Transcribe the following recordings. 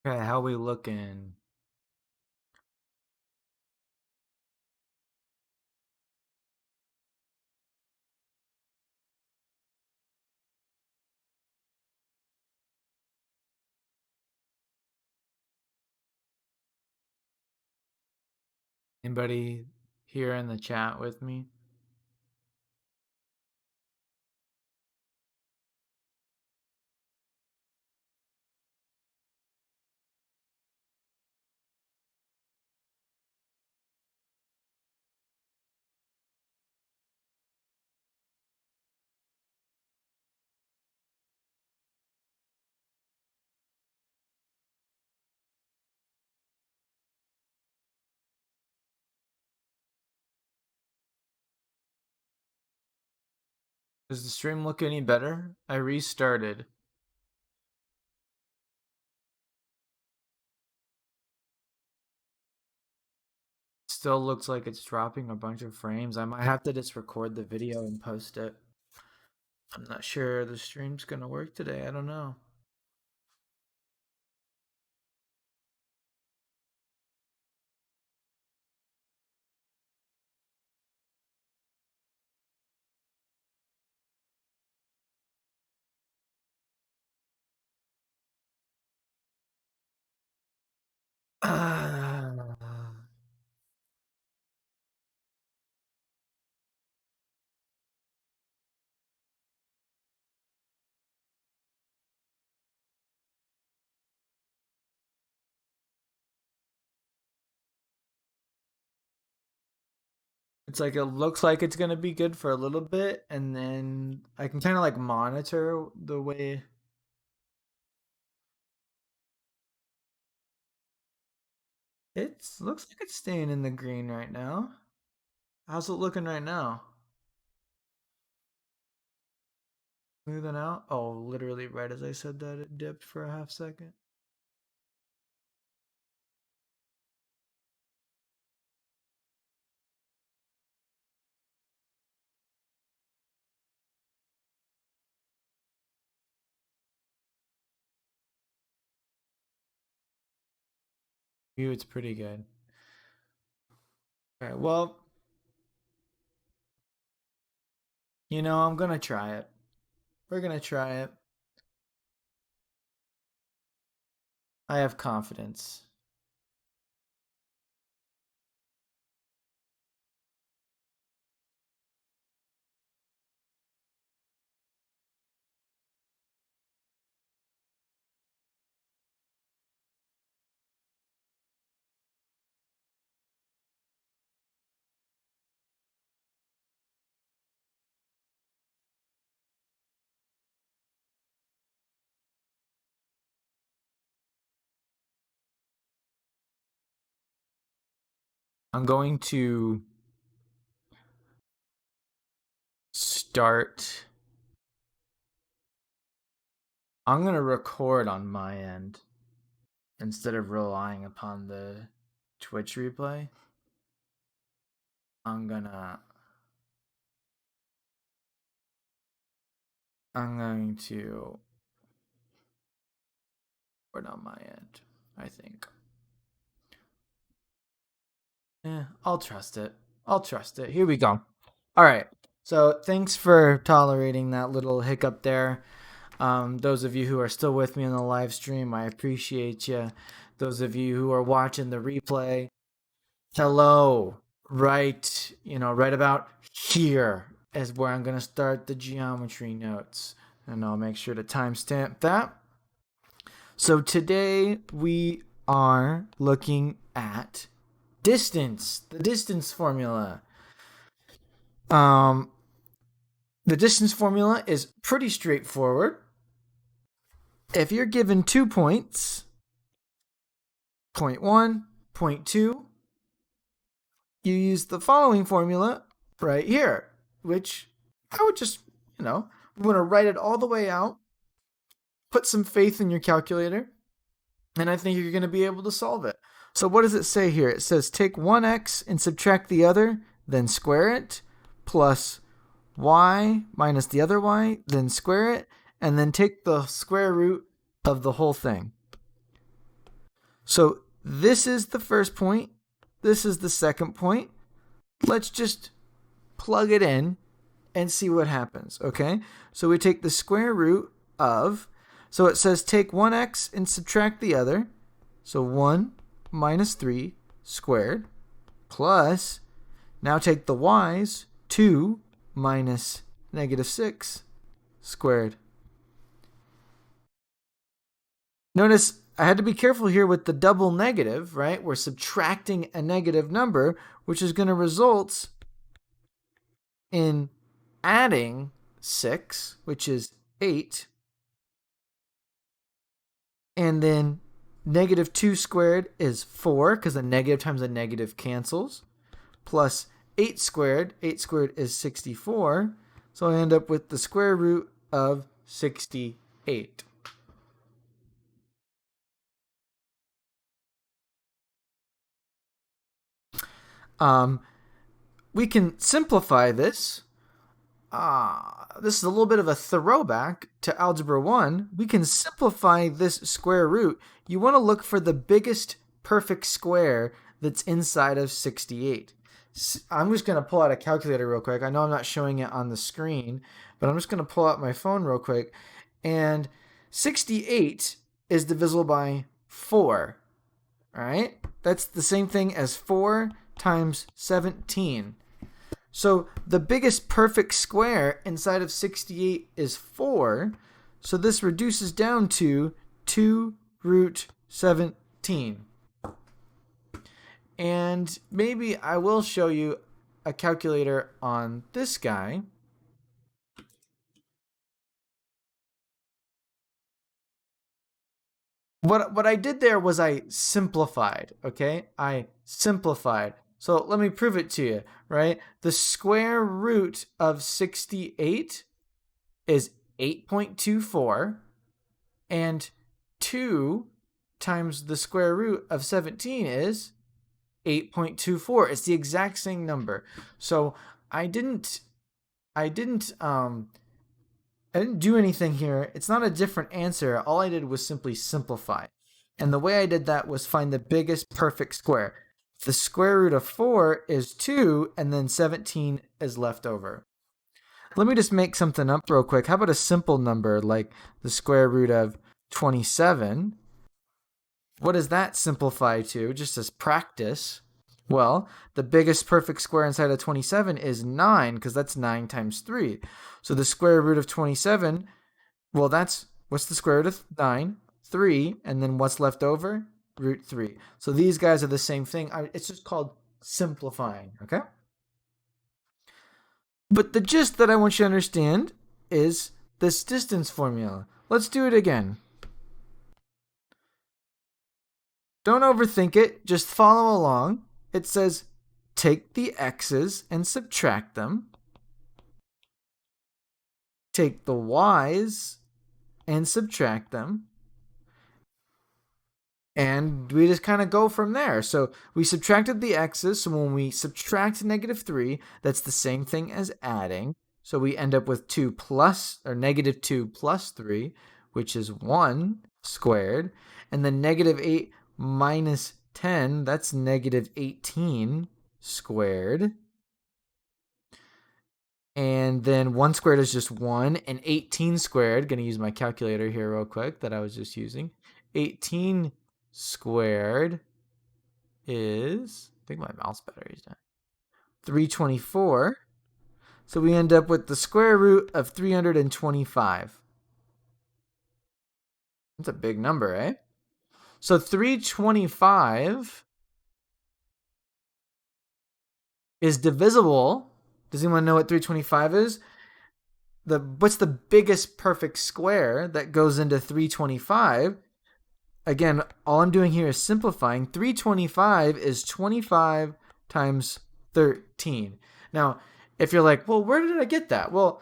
Okay, how we looking? Anybody here in the chat with me? Does the stream look any better? I restarted. Still looks like it's dropping a bunch of frames. I might have to just record the video and post it. I'm not sure the stream's gonna work today. I don't know. It's like it looks like it's gonna be good for a little bit, and then I can kind of like monitor the way it looks like it's staying in the green right now. How's it looking right now? Smoothing out? Oh, literally right as I said that, it dipped for a half second. View, it's pretty good. All right, well, I'm gonna try it. We're gonna try it. I have confidence. I'm going to start. I'm gonna record on my end instead of relying upon the Twitch replay. I'm gonna. I'm going to record on my end, I think. I'll trust it. I'll trust it. Here we go. All right. So thanks for tolerating that little hiccup there. Those of you who are still with me on the live stream, I appreciate you. Those of you who are watching the replay, hello. Right about here is where I'm going to start the geometry notes. And I'll make sure to timestamp that. So today we are looking at distance, the distance formula. Um, the distance formula is pretty straightforward. If you're given 2 points, point 1, point 2, you use the following formula right here, which I would just, we want to write it all the way out, put some faith in your calculator, and I think you're going to be able to solve it. So what does it say here? It says take 1x and subtract the other, then square it, plus y minus the other y, then square it, and then take the square root of the whole thing. So this is the first point. This is the second point. Let's just plug it in and see what happens, okay? So we take the square root of, so it says take 1x and subtract the other. So 1 minus 3 squared plus, now take the y's, 2 minus negative 6 squared. Notice I had to be careful here with the double negative, right? We're subtracting a negative number, which is going to result in adding 6, which is 8. And then negative 2 squared is 4, because a negative times a negative cancels. Plus 8 squared is 64. So I end up with the square root of 68. We can simplify this. This is a little bit of a throwback to Algebra 1. We can simplify this square root. You want to look for the biggest perfect square that's inside of 68. I'm just going to pull out a calculator real quick. I know I'm not showing it on the screen, but I'm just going to pull out my phone real quick. And 68 is divisible by 4. All right? That's the same thing as 4 times 17. So the biggest perfect square inside of 68 is 4. So this reduces down to 2 root 17. And maybe I will show you a calculator on this guy. What I did there was I simplified, okay? I simplified. So let me prove it to you, right? The square root of 68 is 8.24, and 2 times the square root of 17 is 8.24. It's the exact same number. So I didn't do anything here. It's not a different answer. All I did was simply simplify. And the way I did that was find the biggest perfect square. The square root of 4 is 2, and then 17 is left over. Let me just make something up real quick. How about a simple number like the square root of 27? What does that simplify to, just as practice? Well, the biggest perfect square inside of 27 is 9, because that's 9 times 3. So the square root of 27, well, what's the square root of 9? 3, and then what's left over? Root 3. So these guys are the same thing. It's just called simplifying, okay? But the gist that I want you to understand is this distance formula. Let's do it again. Don't overthink it. Just follow along. It says take the x's and subtract them. Take the y's and subtract them. And we just kind of go from there. So we subtracted the x's. So when we subtract negative 3, that's the same thing as adding. So we end up with negative 2 plus 3, which is 1 squared. And then negative 8 minus 10, that's negative 18 squared. And then 1 squared is just 1. And 18 squared, going to use my calculator here real quick that I was just using. 18 squared is, I think my mouse battery is done, 324. So we end up with the square root of 325. That's a big number, eh? So 325 is divisible. Does anyone know what 325 is? What's the biggest perfect square that goes into 325? Again, all I'm doing here is simplifying. 325 is 25 times 13. Now, if you're like, well, where did I get that? Well,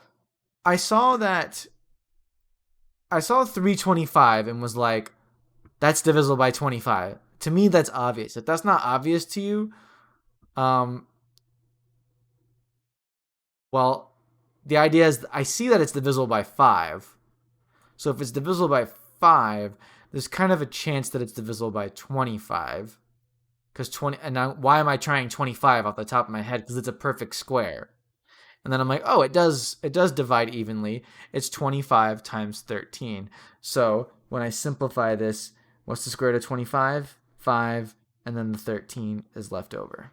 I saw 325 and was like, that's divisible by 25. To me, that's obvious. If that's not obvious to you, well, the idea is I see that it's divisible by 5. So if it's divisible by 5, there's kind of a chance that it's divisible by 25. Because 20, and now why am I trying 25 off the top of my head? Because it's a perfect square. And then I'm like, oh, it does divide evenly. It's 25 times 13. So when I simplify this, what's the square root of 25? 5, and then the 13 is left over.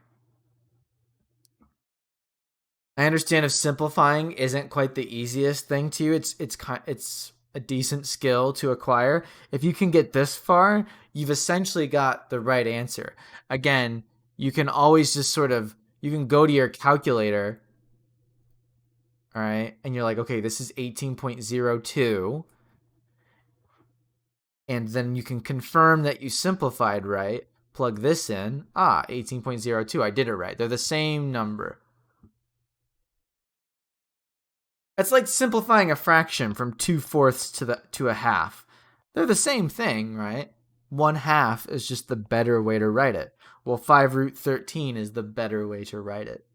I understand if simplifying isn't quite the easiest thing to you, it's a decent skill to acquire. If you can get this far, you've essentially got the right answer. Again, you can always just sort of you can go to your calculator, all right, and you're like, okay, this is 18.02, and then you can confirm that you simplified right. Plug this in. 18.02. I did it right. They're the same number. It's like simplifying a fraction from 2/4 to a half. They're the same thing, right? 1/2 is just the better way to write it. Well, 5 root 13 is the better way to write it.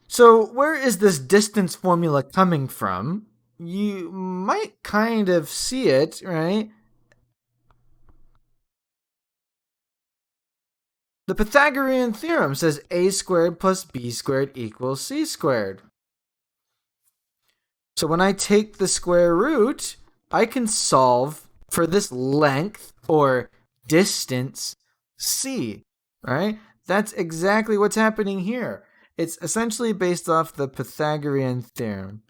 So where is this distance formula coming from? You might kind of see it, right? The Pythagorean theorem says a squared plus b squared equals c squared. So when I take the square root, I can solve for this length or distance c, right? That's exactly what's happening here. It's essentially based off the Pythagorean theorem.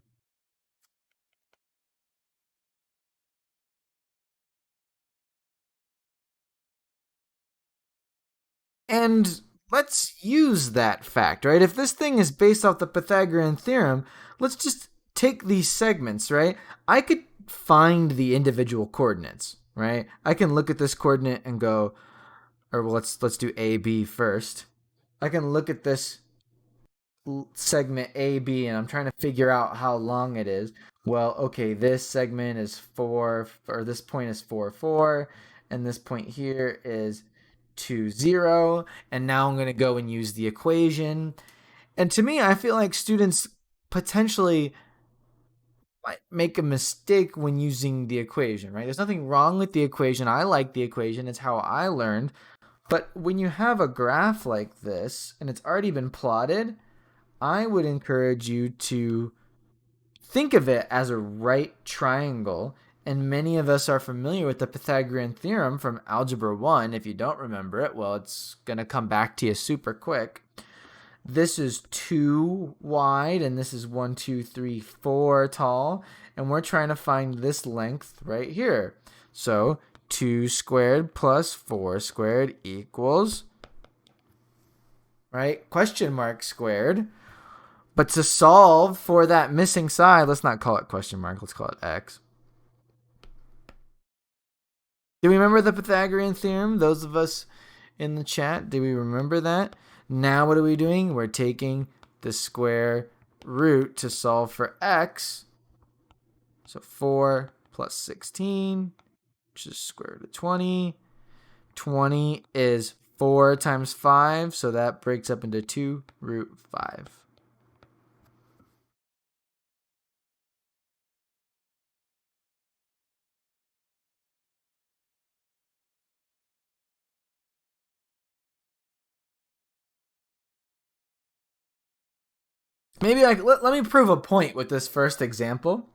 And let's use that fact, right? If this thing is based off the Pythagorean theorem, let's just take these segments, right? I could find the individual coordinates, right? I can look at this coordinate and go, or well, let's do AB first. I can look at this segment AB and I'm trying to figure out how long it is. Well, okay, this segment is 4, or this point is 4, 4, and this point here is 2, 0, and now I'm going to go and use the equation. And to me, I feel like students potentially might make a mistake when using the equation, right? There's nothing wrong with the equation. I like the equation. It's how I learned. But when you have a graph like this and it's already been plotted, I would encourage you to think of it as a right triangle. And many of us are familiar with the Pythagorean theorem from Algebra 1. If you don't remember it, well, it's going to come back to you super quick. This is 2 wide, and this is 1, 2, 3, 4 tall. And we're trying to find this length right here. So 2 squared plus 4 squared equals, right, question mark squared. But to solve for that missing side, let's not call it question mark, let's call it x. Do we remember the Pythagorean theorem? Those of us in the chat, do we remember that? Now what are we doing? We're taking the square root to solve for x. So 4 plus 16, which is square root of 20. 20 is 4 times 5, so that breaks up into 2 root 5. Maybe let me prove a point with this first example.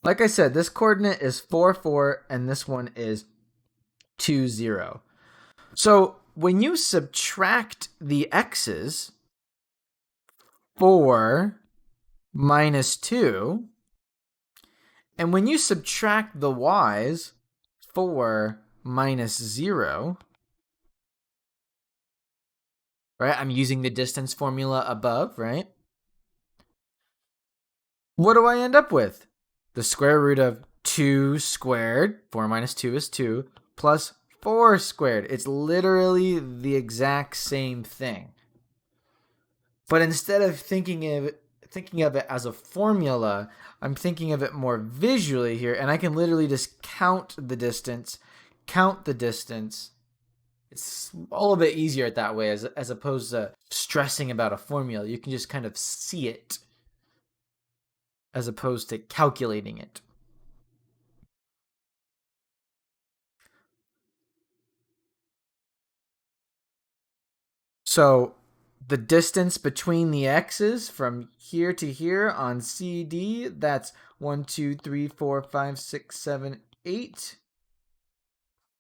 Like I said, this coordinate is 4, 4, and this one is 2, 0. So when you subtract the x's, 4 minus 2, and when you subtract the y's, 4 minus 0, right? I'm using the distance formula above, right? What do I end up with? The square root of 2 squared, 4 minus 2 is 2, plus 4 squared. It's literally the exact same thing. But instead of thinking of it as a formula, I'm thinking of it more visually here, and I can literally just count the distance. It's a little bit easier that way as opposed to stressing about a formula. You can just kind of see it. as opposed to calculating it. So the distance between the x's from here to here on CD, that's 1, 2, 3, 4, 5, 6, 7, 8.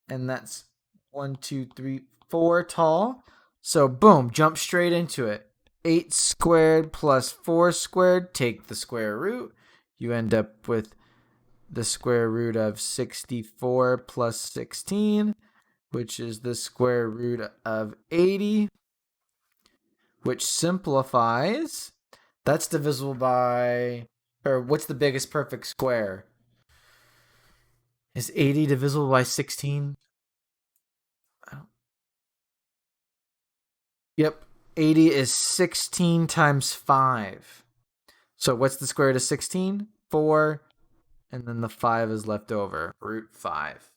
And that's 1, 2, 3, 4 tall. So boom, jump straight into it. 8 squared plus 4 squared, take the square root. You end up with the square root of 64 plus 16, which is the square root of 80, which simplifies. That's divisible by, or what's the biggest perfect square? Is 80 divisible by 16? Yep. 80 is 16 times 5. So what's the square root of 16? 4. And then the 5 is left over. Root 5.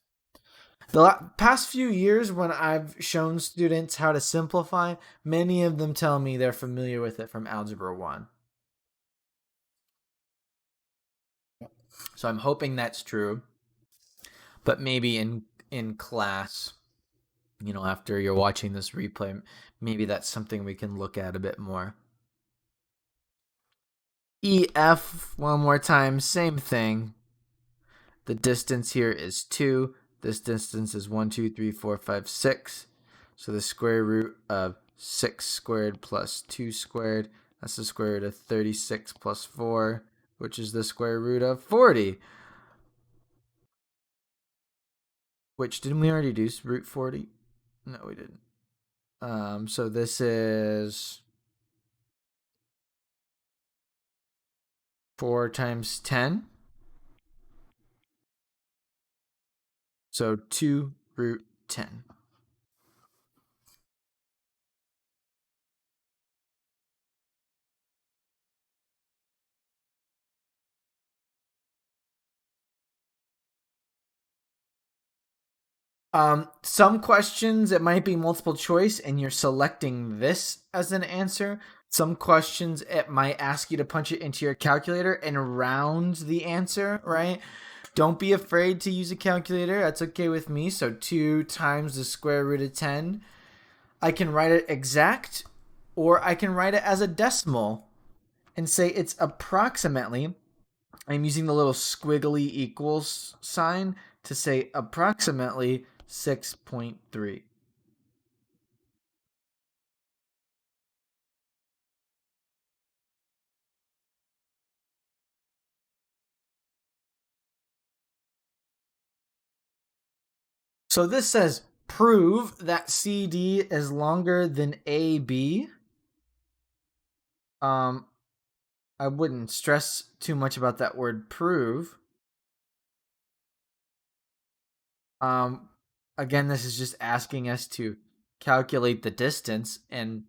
The past few years, when I've shown students how to simplify, many of them tell me they're familiar with it from Algebra 1. So I'm hoping that's true. But maybe in class, after you're watching this replay, maybe that's something we can look at a bit more. EF, one more time, same thing. The distance here is 2. This distance is 1, 2, 3, 4, 5, 6. So the square root of 6 squared plus 2 squared, that's the square root of 36 plus 4, which is the square root of 40. Which, didn't we already do root 40? No, we didn't. So this is 4 times 10. So 2 root 10. Some questions, it might be multiple choice and you're selecting this as an answer. Some questions, it might ask you to punch it into your calculator and round the answer, right? Don't be afraid to use a calculator. That's okay with me. So 2 times the square root of 10. I can write it exact, or I can write it as a decimal and say it's approximately. I'm using the little squiggly equals sign to say approximately 6.3. So this says prove that CD is longer than AB. I wouldn't stress too much about that word prove. Again, this is just asking us to calculate the distance and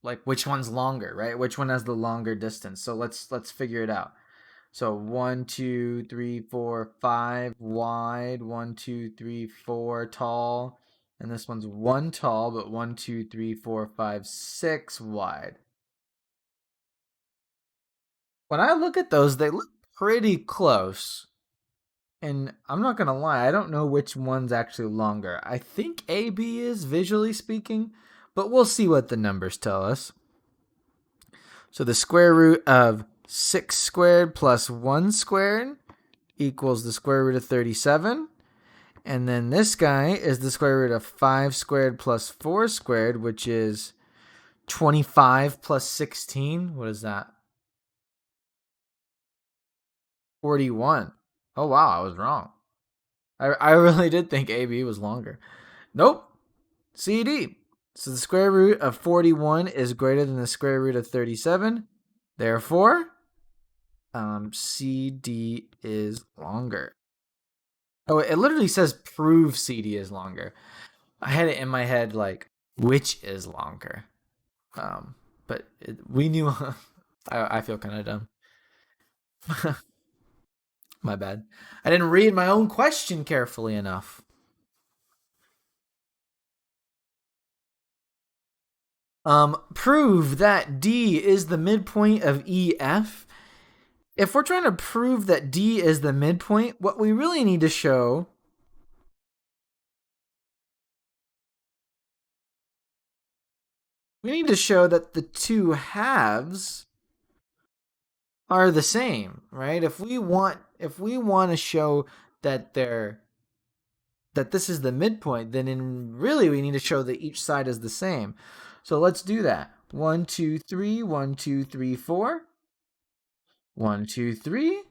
like which one's longer, right? Which one has the longer distance? So let's figure it out. So 1, 2, 3, 4, 5 wide, 1, 2, 3, 4 tall, and this one's 1 tall, but 1, 2, 3, 4, 5, 6 wide. When I look at those, they look pretty close. And I'm not going to lie, I don't know which one's actually longer. I think AB is, visually speaking, but we'll see what the numbers tell us. So the square root of 6 squared plus 1 squared equals the square root of 37. And then this guy is the square root of 5 squared plus 4 squared, which is 25 plus 16. What is that? 41. Oh, wow, I was wrong. I really did think AB was longer. Nope. CD. So the square root of 41 is greater than the square root of 37. Therefore, CD is longer. Oh, it literally says prove CD is longer. I had it in my head like, which is longer? But we knew. I feel kind of dumb. My bad. I didn't read my own question carefully enough. Prove that D is the midpoint of EF if we're trying to prove that D is the midpoint, what we really need to show that the two halves are the same, right? If we want to show that this is the midpoint, then really we need to show that each side is the same. So let's do that. 1, 2, 3, 1, 2, 3, 4. 1, 2, 3.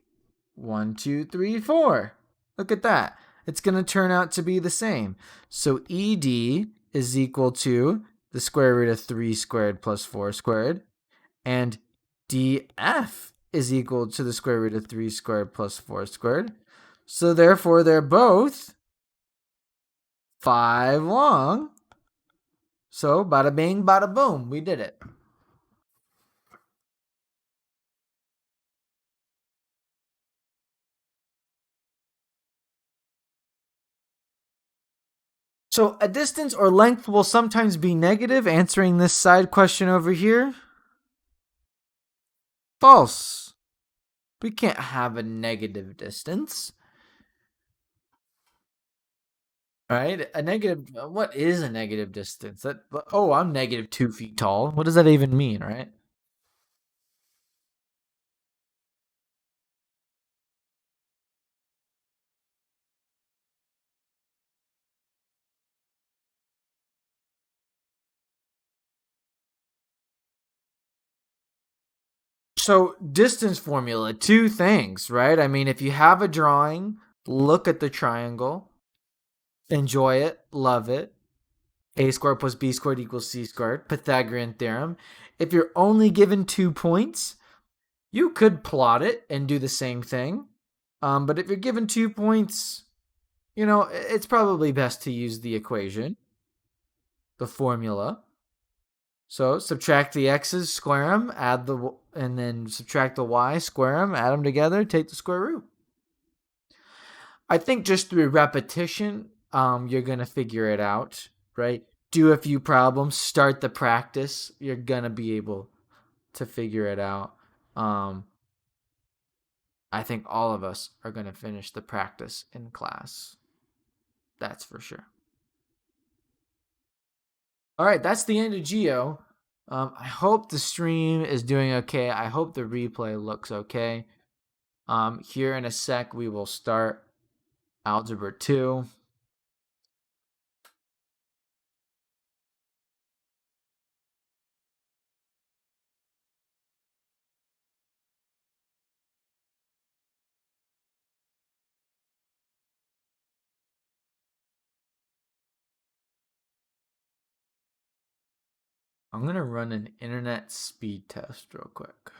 1, 2, 3, 4. Look at that. It's going to turn out to be the same. So ED is equal to the square root of 3 squared plus 4 squared. And DF is equal to the square root of 3 squared plus 4 squared. So therefore, they're both 5 long. So bada bing, bada boom, we did it. So a distance or length will sometimes be negative, answering this side question over here. False. We can't have a negative distance. Right? A negative, what is a negative distance? I'm negative 2 feet tall. What does that even mean, right? So, distance formula, two things, right? I mean, if you have a drawing, look at the triangle, enjoy it, love it. A squared plus B squared equals C squared, Pythagorean theorem. If you're only given 2 points, you could plot it and do the same thing. But if you're given 2 points, it's probably best to use the equation, the formula. So subtract the x's, square them, and then subtract the y, square them, add them together, take the square root. I think just through repetition, you're gonna figure it out, right? Do a few problems, start the practice. You're gonna be able to figure it out. I think all of us are gonna finish the practice in class. That's for sure. All right, that's the end of Geo. I hope the stream is doing okay. I hope the replay looks okay. Here in a sec, we will start Algebra 2. I'm going to run an internet speed test real quick.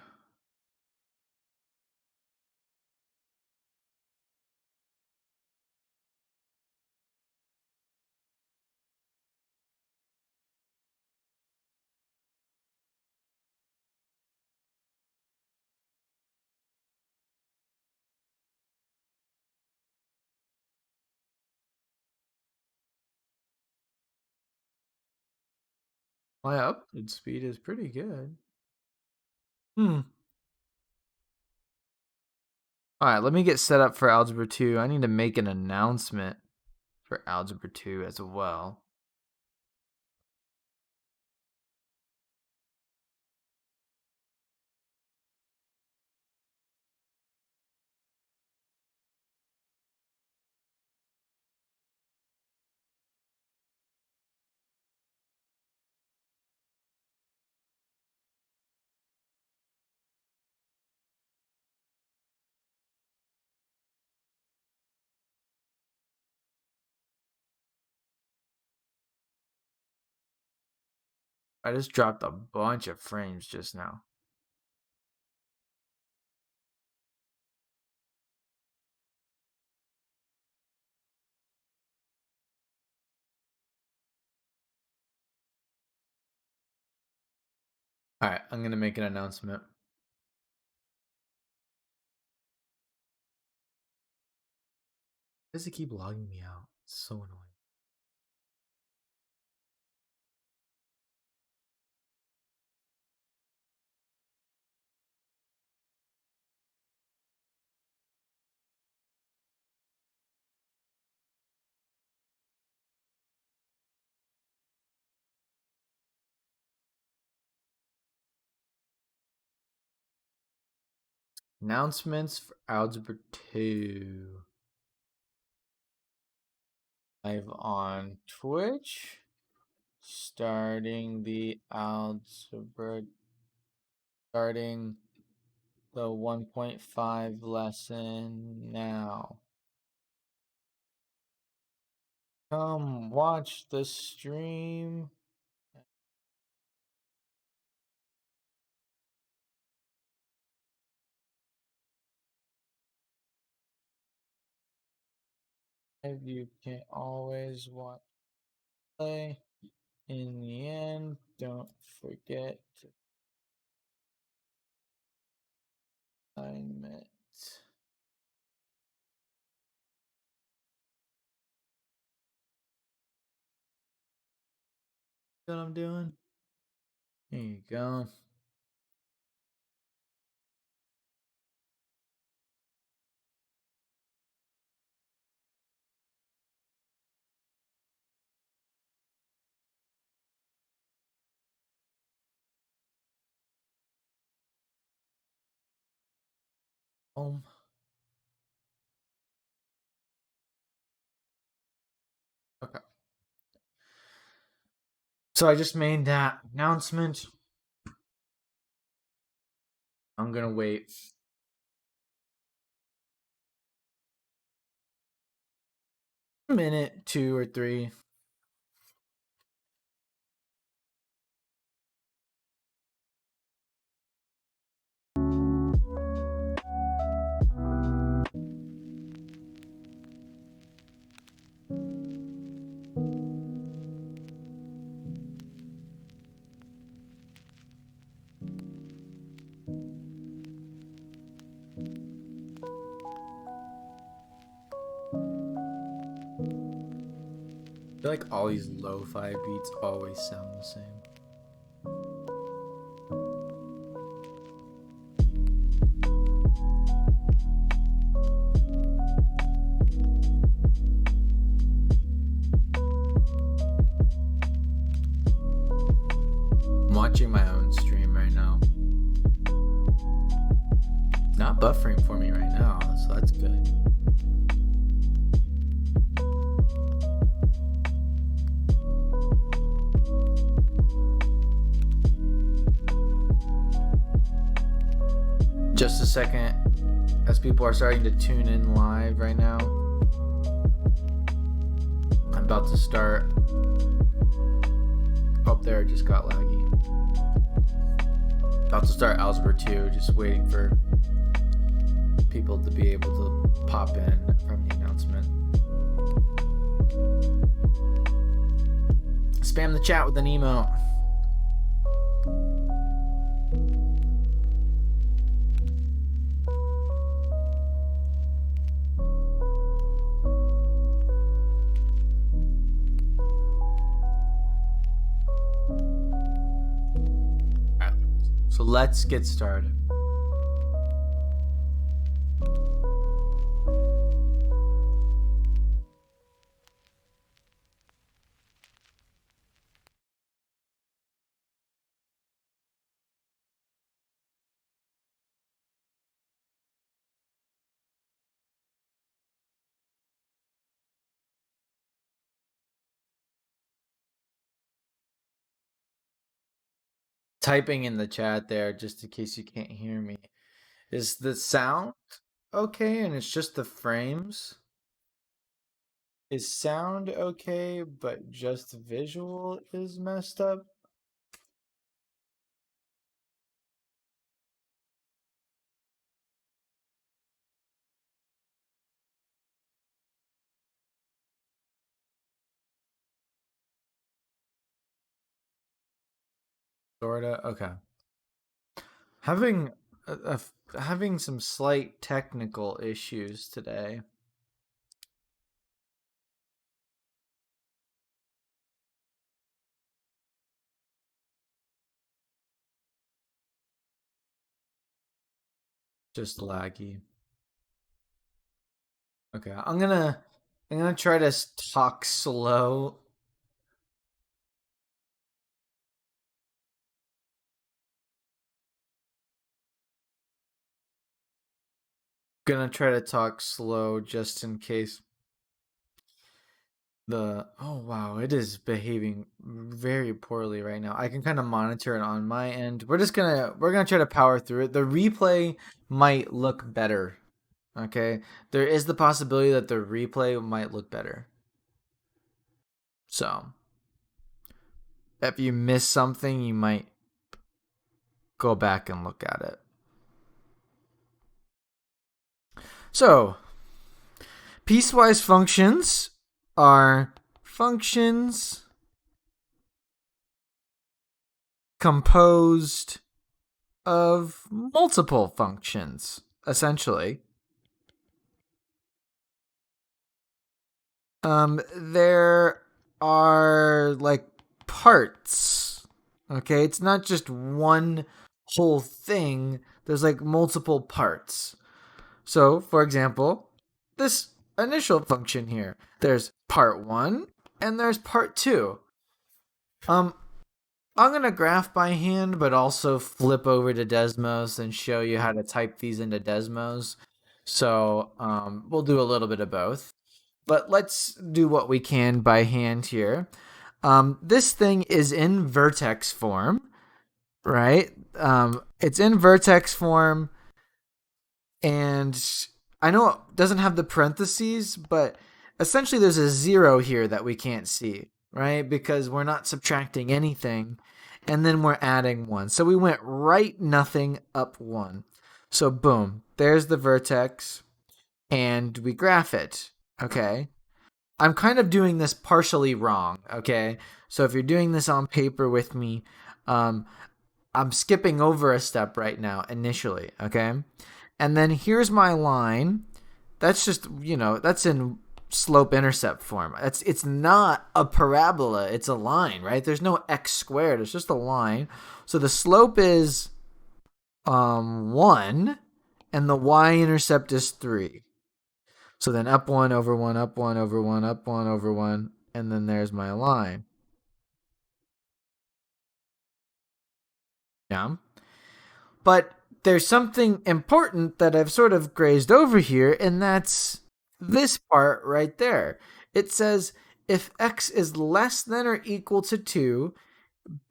My upload speed is pretty good. All right, let me get set up for Algebra 2. I need to make an announcement for Algebra 2 as well. I just dropped a bunch of frames just now. All right, I'm going to make an announcement. Why does it keep logging me out? It's so annoying. Announcements for Algebra 2. Live on Twitch. Starting the 1.5 lesson now. Come watch the stream. You can always watch play. In the end, don't forget to assignment. What I'm doing? There you go. Home. Okay. So I just made that announcement. I'm gonna wait a minute, 2 or 3. I feel like all these lo-fi beats always sound the same. I'm watching my own stream right now. Not buffering for me right now, so that's good. Just a second, as people are starting to tune in live right now. I'm about to start. Up there, it just got laggy. About to start Algebra 2, just waiting for people to be able to pop in from the announcement. Spam the chat with an emote. So let's get started. Typing in the chat there, just in case you can't hear me. Is the sound okay and it's just the frames? Is sound okay, but just visual is messed up? Sorta. Okay. Having having some slight technical issues today. Just laggy. Okay, I'm gonna try to talk slow. Gonna try to talk slow just in case oh wow, it is behaving very poorly right now. I can kind of monitor it on my end. We're gonna try to power through it. The replay might look better. Okay. There is the possibility that the replay might look better. So if you miss something, you might go back and look at it. So piecewise functions are functions composed of multiple functions, essentially. There are like parts. Okay, it's not just one whole thing. There's like multiple parts. So, for example, this initial function here, there's part 1 and there's part 2. I'm going to graph by hand, but also flip over to Desmos and show you how to type these into Desmos. So we'll do a little bit of both. But let's do what we can by hand here. This thing is in vertex form, right? It's in vertex form, and I know it doesn't have the parentheses, but essentially there's a 0 here that we can't see, right? Because we're not subtracting anything, and then we're adding 1. So we went right nothing up 1. So boom, there's the vertex, and we graph it, okay? I'm kind of doing this partially wrong, okay? So if you're doing this on paper with me, I'm skipping over a step right now initially, okay? And then here's my line. That's just, that's in slope-intercept form. It's not a parabola. It's a line, right? There's no x squared. It's just a line. So the slope is 1, and the y-intercept is 3. So then up 1 over 1, up 1 over 1, up 1 over 1, and then there's my line. Yeah. But there's something important that I've sort of grazed over here, and that's this part right there. It says if x is less than or equal to 2,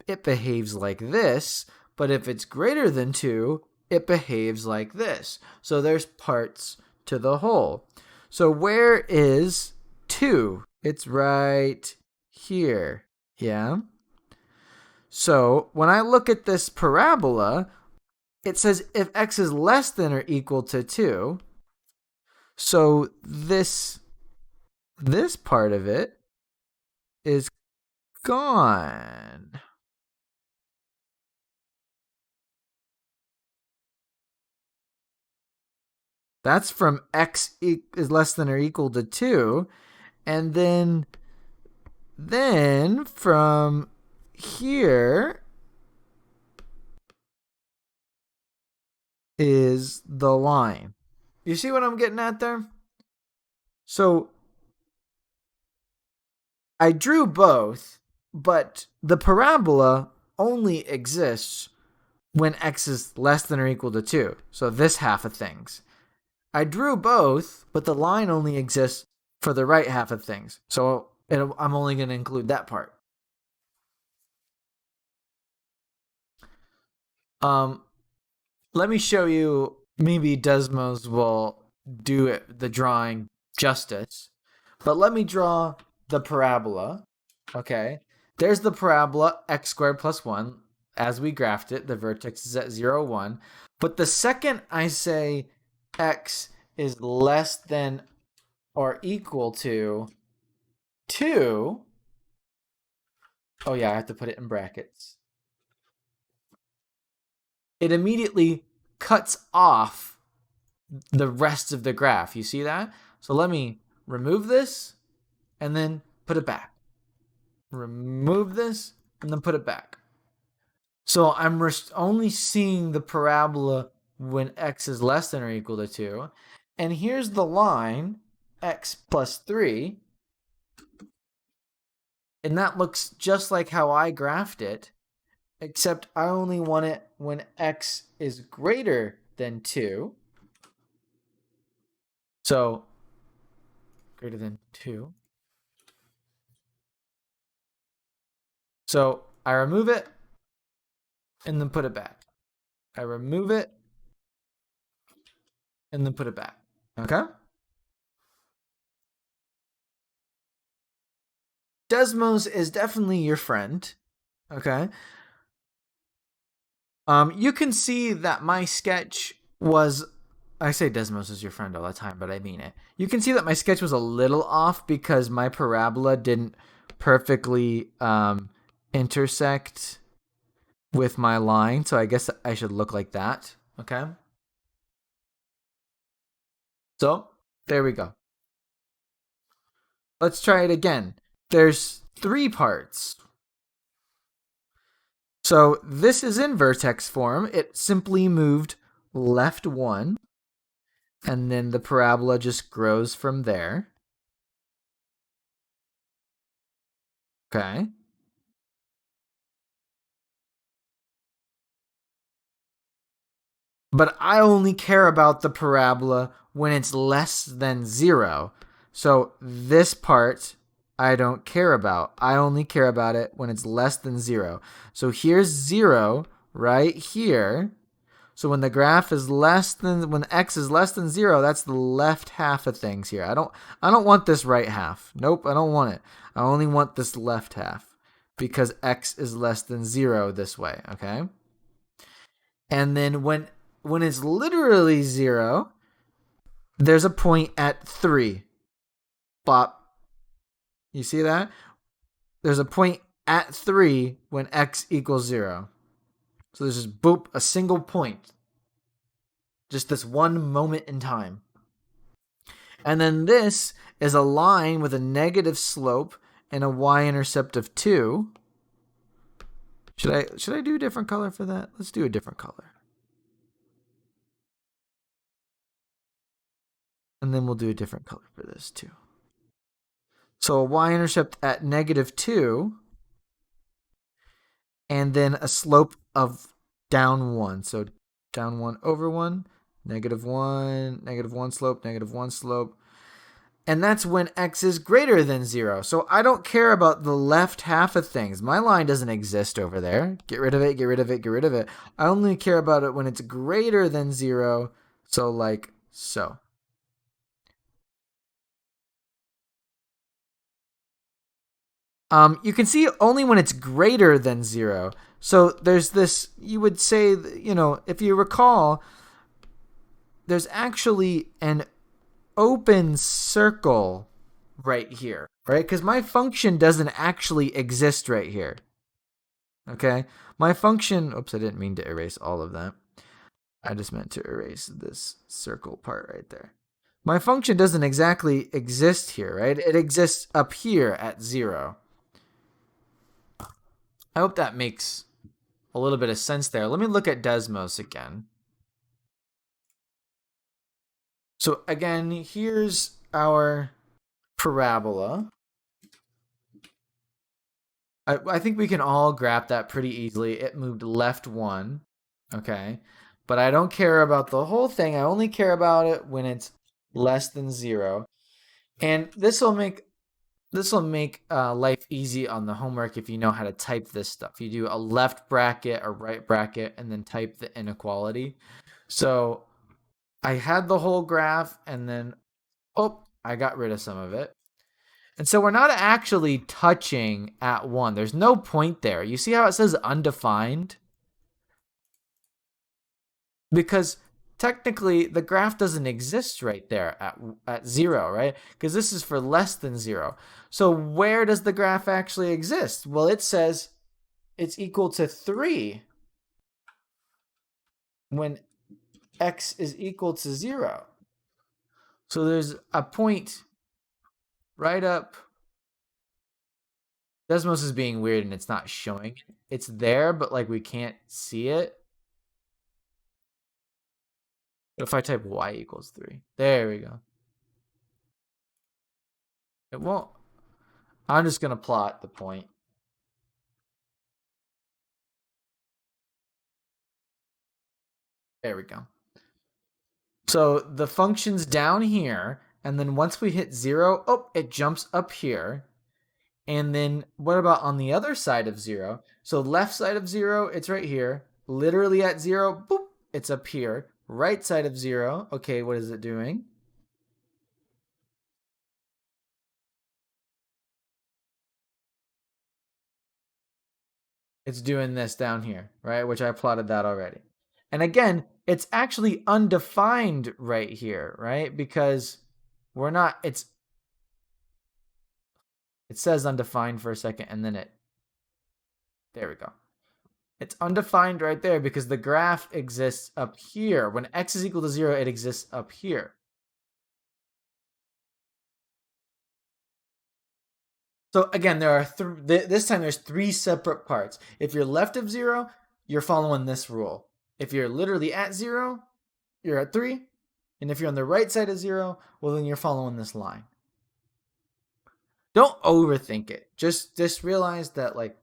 it behaves like this, but if it's greater than 2, it behaves like this. So there's parts to the whole. So where is 2? It's right here. Yeah? So when I look at this parabola, it says if x is less than or equal to 2, so this part of it is gone. That's from x is less than or equal to 2. And then from here is the line. You see what I'm getting at there? So I drew both, but the parabola only exists when x is less than or equal to 2. So this half of things. I drew both, but the line only exists for the right half of things. So I'm only going to include that part. Let me show you. Maybe Desmos will do the drawing justice. But let me draw the parabola. Okay. There's the parabola, x squared plus 1. As we graphed it, the vertex is at 0, 1. But the second I say x is less than or equal to 2, oh yeah, I have to put it in brackets. It immediately cuts off the rest of the graph. You see that? So let me remove this and then put it back. Remove this and then put it back. So I'm only seeing the parabola when x is less than or equal to 2. And here's the line, x plus 3. And that looks just like how I graphed it, except I only want it when x is greater than 2. So greater than 2. So I remove it and then put it back. I remove it and then put it back. Okay? Desmos is definitely your friend. Okay? You can see that my sketch was, I say Desmos is your friend all the time, but I mean it. You can see that my sketch was a little off because my parabola didn't perfectly intersect with my line. So I guess I should look like that. Okay? So there we go. Let's try it again. There's 3 parts. So this is in vertex form. It simply moved left 1, and then the parabola just grows from there. Okay. But I only care about the parabola when it's less than 0. So this part I don't care about. I only care about it when it's less than 0. So here's 0 right here. So when the graph is when x is less than 0, that's the left half of things here. I don't want this right half. Nope, I don't want it. I only want this left half because x is less than 0 this way, okay? And then when it's literally 0, there's a point at 3. Bop. You see that? There's a point at 3 when x equals 0. So there's just boop, a single point. Just this one moment in time. And then this is a line with a negative slope and a y-intercept of 2. Should I do a different color for that? Let's do a different color. And then we'll do a different color for this too. So a y-intercept at negative 2, and then a slope of down 1. So down 1 over 1, negative 1 slope, negative 1 slope. And that's when x is greater than 0. So I don't care about the left half of things. My line doesn't exist over there. Get rid of it, get rid of it, get rid of it. I only care about it when it's greater than 0. So like so. You can see only when it's greater than 0. So there's this, you would say, if you recall, there's actually an open circle right here, right? Because my function doesn't actually exist right here. Okay? My function, oops, I didn't mean to erase all of that. I just meant to erase this circle part right there. My function doesn't exactly exist here, right? It exists up here at 0. I hope that makes a little bit of sense there. Let me look at Desmos again. So again, here's our parabola. I think we can all graph that pretty easily. It moved left 1, okay? But I don't care about the whole thing. I only care about it when it's less than 0. And this will make life easy on the homework if you know how to type this stuff. You do a left bracket, a right bracket, and then type the inequality. So I had the whole graph, and then, I got rid of some of it. And so we're not actually touching at 1. There's no point there. You see how it says undefined? Because technically the graph doesn't exist right there at 0, right? Because this is for less than 0. So where does the graph actually exist? Well, it says it's equal to 3 when x is equal to 0. So there's a point right up. Desmos is being weird and it's not showing. It's there, but like we can't see it. If I type y equals 3. There we go. It won't. I'm just going to plot the point. There we go. So the function's down here, and then once we hit 0, oh, it jumps up here. And then what about on the other side of 0? So left side of 0, it's right here. Literally at 0, boop, it's up here. Right side of 0, okay, what is it doing? It's doing this down here, right? Which I plotted that already. And again, it's actually undefined right here, right? Because we're not, it says undefined for a second and then there we go. It's undefined right there because the graph exists up here. When x is equal to 0, it exists up here. So again, there are this time there's 3 separate parts. If you're left of 0, you're following this rule. If you're literally at 0, you're at 3. And if you're on the right side of 0, well, then you're following this line. Don't overthink it. Just realize that like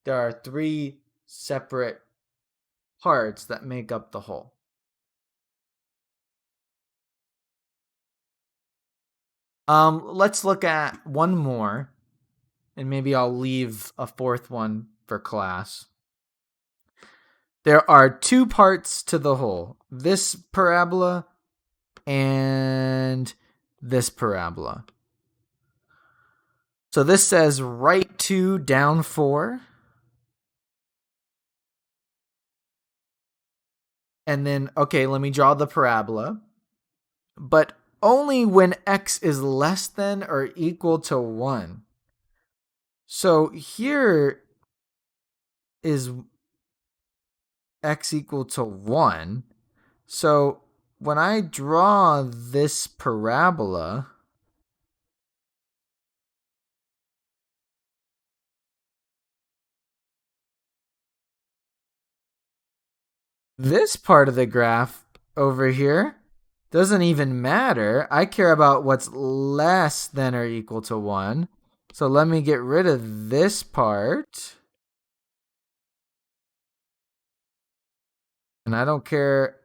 there are 3 separate parts that make up the whole. Let's look at one more, and maybe I'll leave a 4th one for class. There are 2 parts to the whole. This parabola and this parabola. So this says right 2, down 4. And then, okay, let me draw the parabola. But only when x is less than or equal to 1. So here is x equal to 1. So when I draw this parabola, this part of the graph over here doesn't even matter. I care about what's less than or equal to 1. So let me get rid of this part. And I don't care.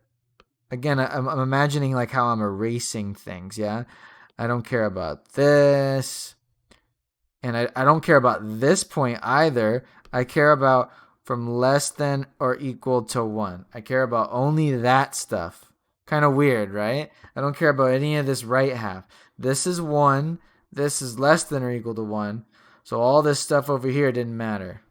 Again, I'm imagining like how I'm erasing things, yeah? I don't care about this. And I don't care about this point either. I care about from less than or equal to 1. I care about only that stuff. Kind of weird, right? I don't care about any of this right half. This is 1. This is less than or equal to 1. So all this stuff over here didn't matter.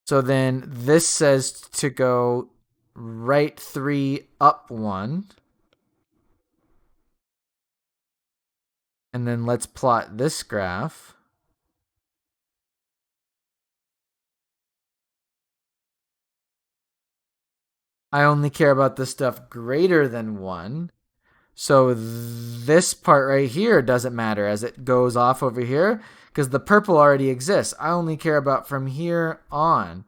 So then this says to go right 3, up 1. And then let's plot this graph. I only care about the stuff greater than 1. So this part right here doesn't matter as it goes off over here because the purple already exists. I only care about from here on.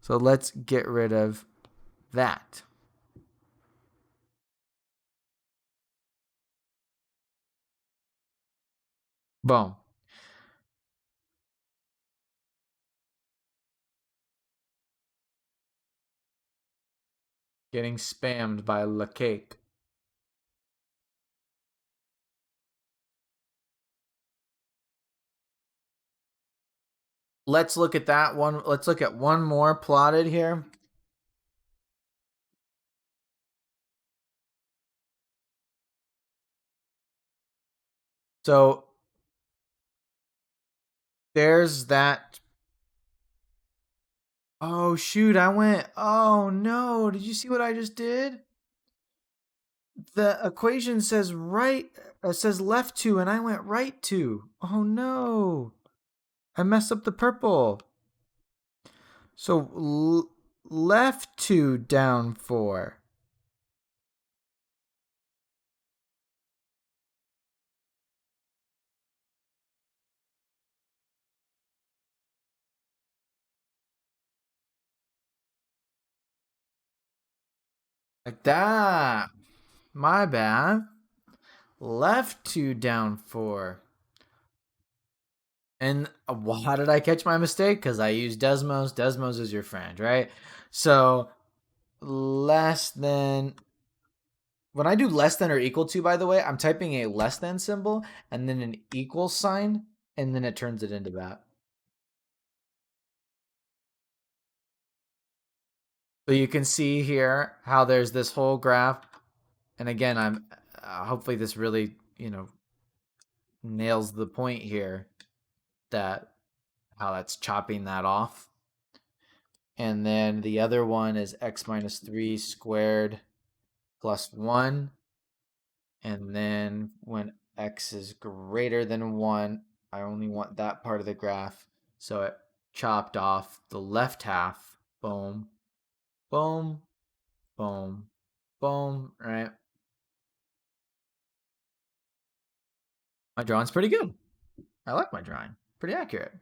So let's get rid of that. Boom. Getting spammed by La Cake. Let's look at that one. Let's look at one more plotted here. So there's that. Oh, shoot. Oh, no. Did you see what I just did? The equation says says left 2, and I went right 2. Oh, no. I messed up the purple. So left 2, down 4. Like that. My bad. Left 2, down 4. And how did I catch my mistake? Because I used Desmos. Desmos is your friend, right? So less than when I do less than or equal to, by the way, I'm typing a less than symbol and then an equal sign, and then it turns it into that. So you can see here how there's this whole graph. And again, I'm hopefully this really, nails the point here that how that's chopping that off. And then the other one is x minus 3 squared plus 1. And then when x is greater than 1, I only want that part of the graph. So it chopped off the left half. Boom, boom, boom, boom, right? My drawing's pretty good. I like my drawing. Pretty accurate.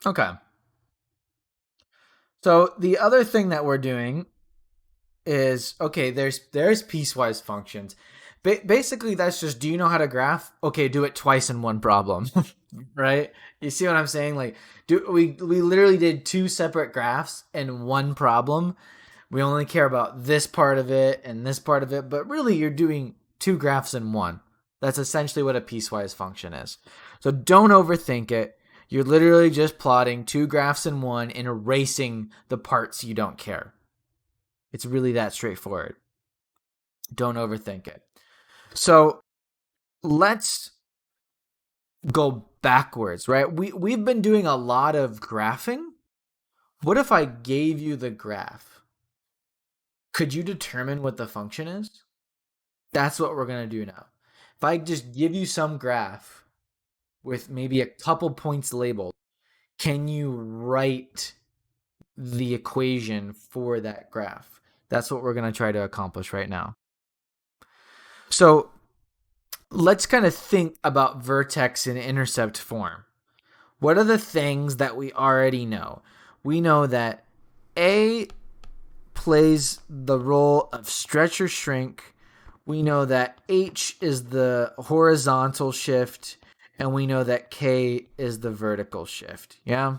Okay. So the other thing that we're doing is okay. There's piecewise functions. Basically, that's just do you know how to graph? Okay, do it twice in one problem, right? You see what I'm saying? Like, we literally did two separate graphs in one problem. We only care about this part of it and this part of it, but really you're doing two graphs in one. That's essentially what a piecewise function is. So don't overthink it. You're literally just plotting two graphs in one and erasing the parts you don't care. It's really that straightforward. Don't overthink it. So let's go backwards, right? We've been doing a lot of graphing. What if I gave you the graph? Could you determine what the function is? That's what we're going to do now. If I just give you some graph with maybe a couple points labeled, can you write the equation for that graph? That's what we're going to try to accomplish right now. So let's kind of think about vertex and intercept form. What are the things that we already know? We know that A plays the role of stretch or shrink. We know that H is the horizontal shift, and we know that K is the vertical shift. Yeah?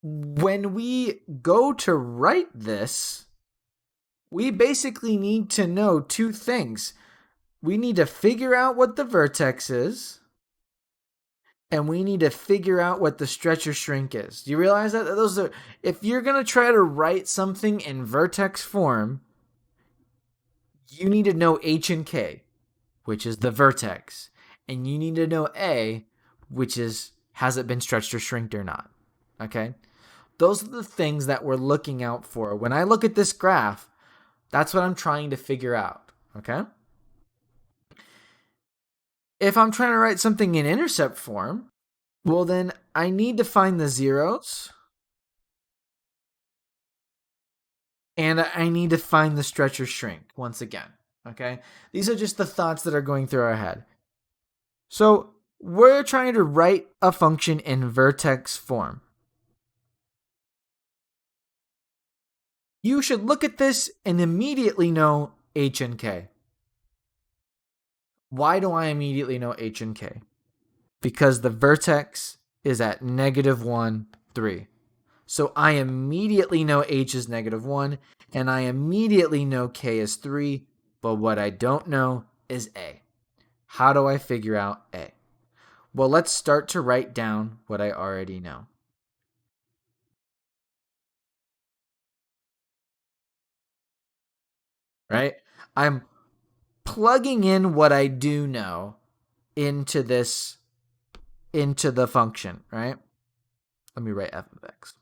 When we go to write this, we basically need to know two things. We need to figure out what the vertex is, and we need to figure out what the stretch or shrink is. Do you realize that? Those are, if you're going to try to write something in vertex form, you need to know H and K, which is the vertex. And you need to know A, which is, has it been stretched or shrinked or not? Okay? Those are the things that we're looking out for. When I look at this graph, that's what I'm trying to figure out. Okay? If I'm trying to write something in intercept form, well, then I need to find the zeros. And I need to find the stretch or shrink once again. Okay? These are just the thoughts that are going through our head. So we're trying to write a function in vertex form. You should look at this and immediately know H and K. Why do I immediately know H and K? Because the vertex is at -1, 3. So I immediately know H is -1, and I immediately know K is 3, but what I don't know is A. How do I figure out A? Well, let's start to write down what I already know. Right? I'm plugging in what I do know into the function, right? Let me write f of x.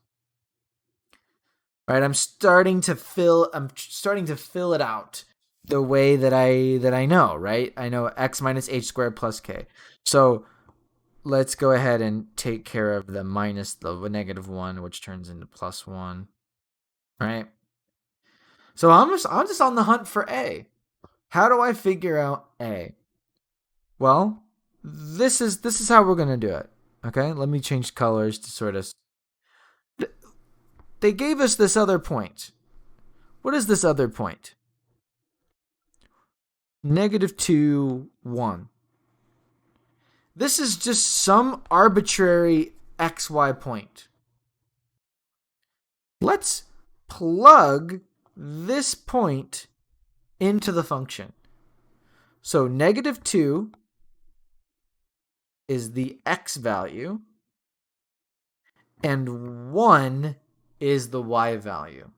Right, I'm starting to fill it out the way that I know, right? I know x minus h squared plus k. So let's go ahead and take care of the minus the -1, which turns into +1, right? So I'm just on the hunt for A. How do I figure out A? Well, this is how we're gonna do it. Okay, let me change colors to sort of. They gave us this other point. What is this other point? -2, 1. This is just some arbitrary xy point. Let's plug this point into the function. So negative 2 is the x value, and 1 is the y value.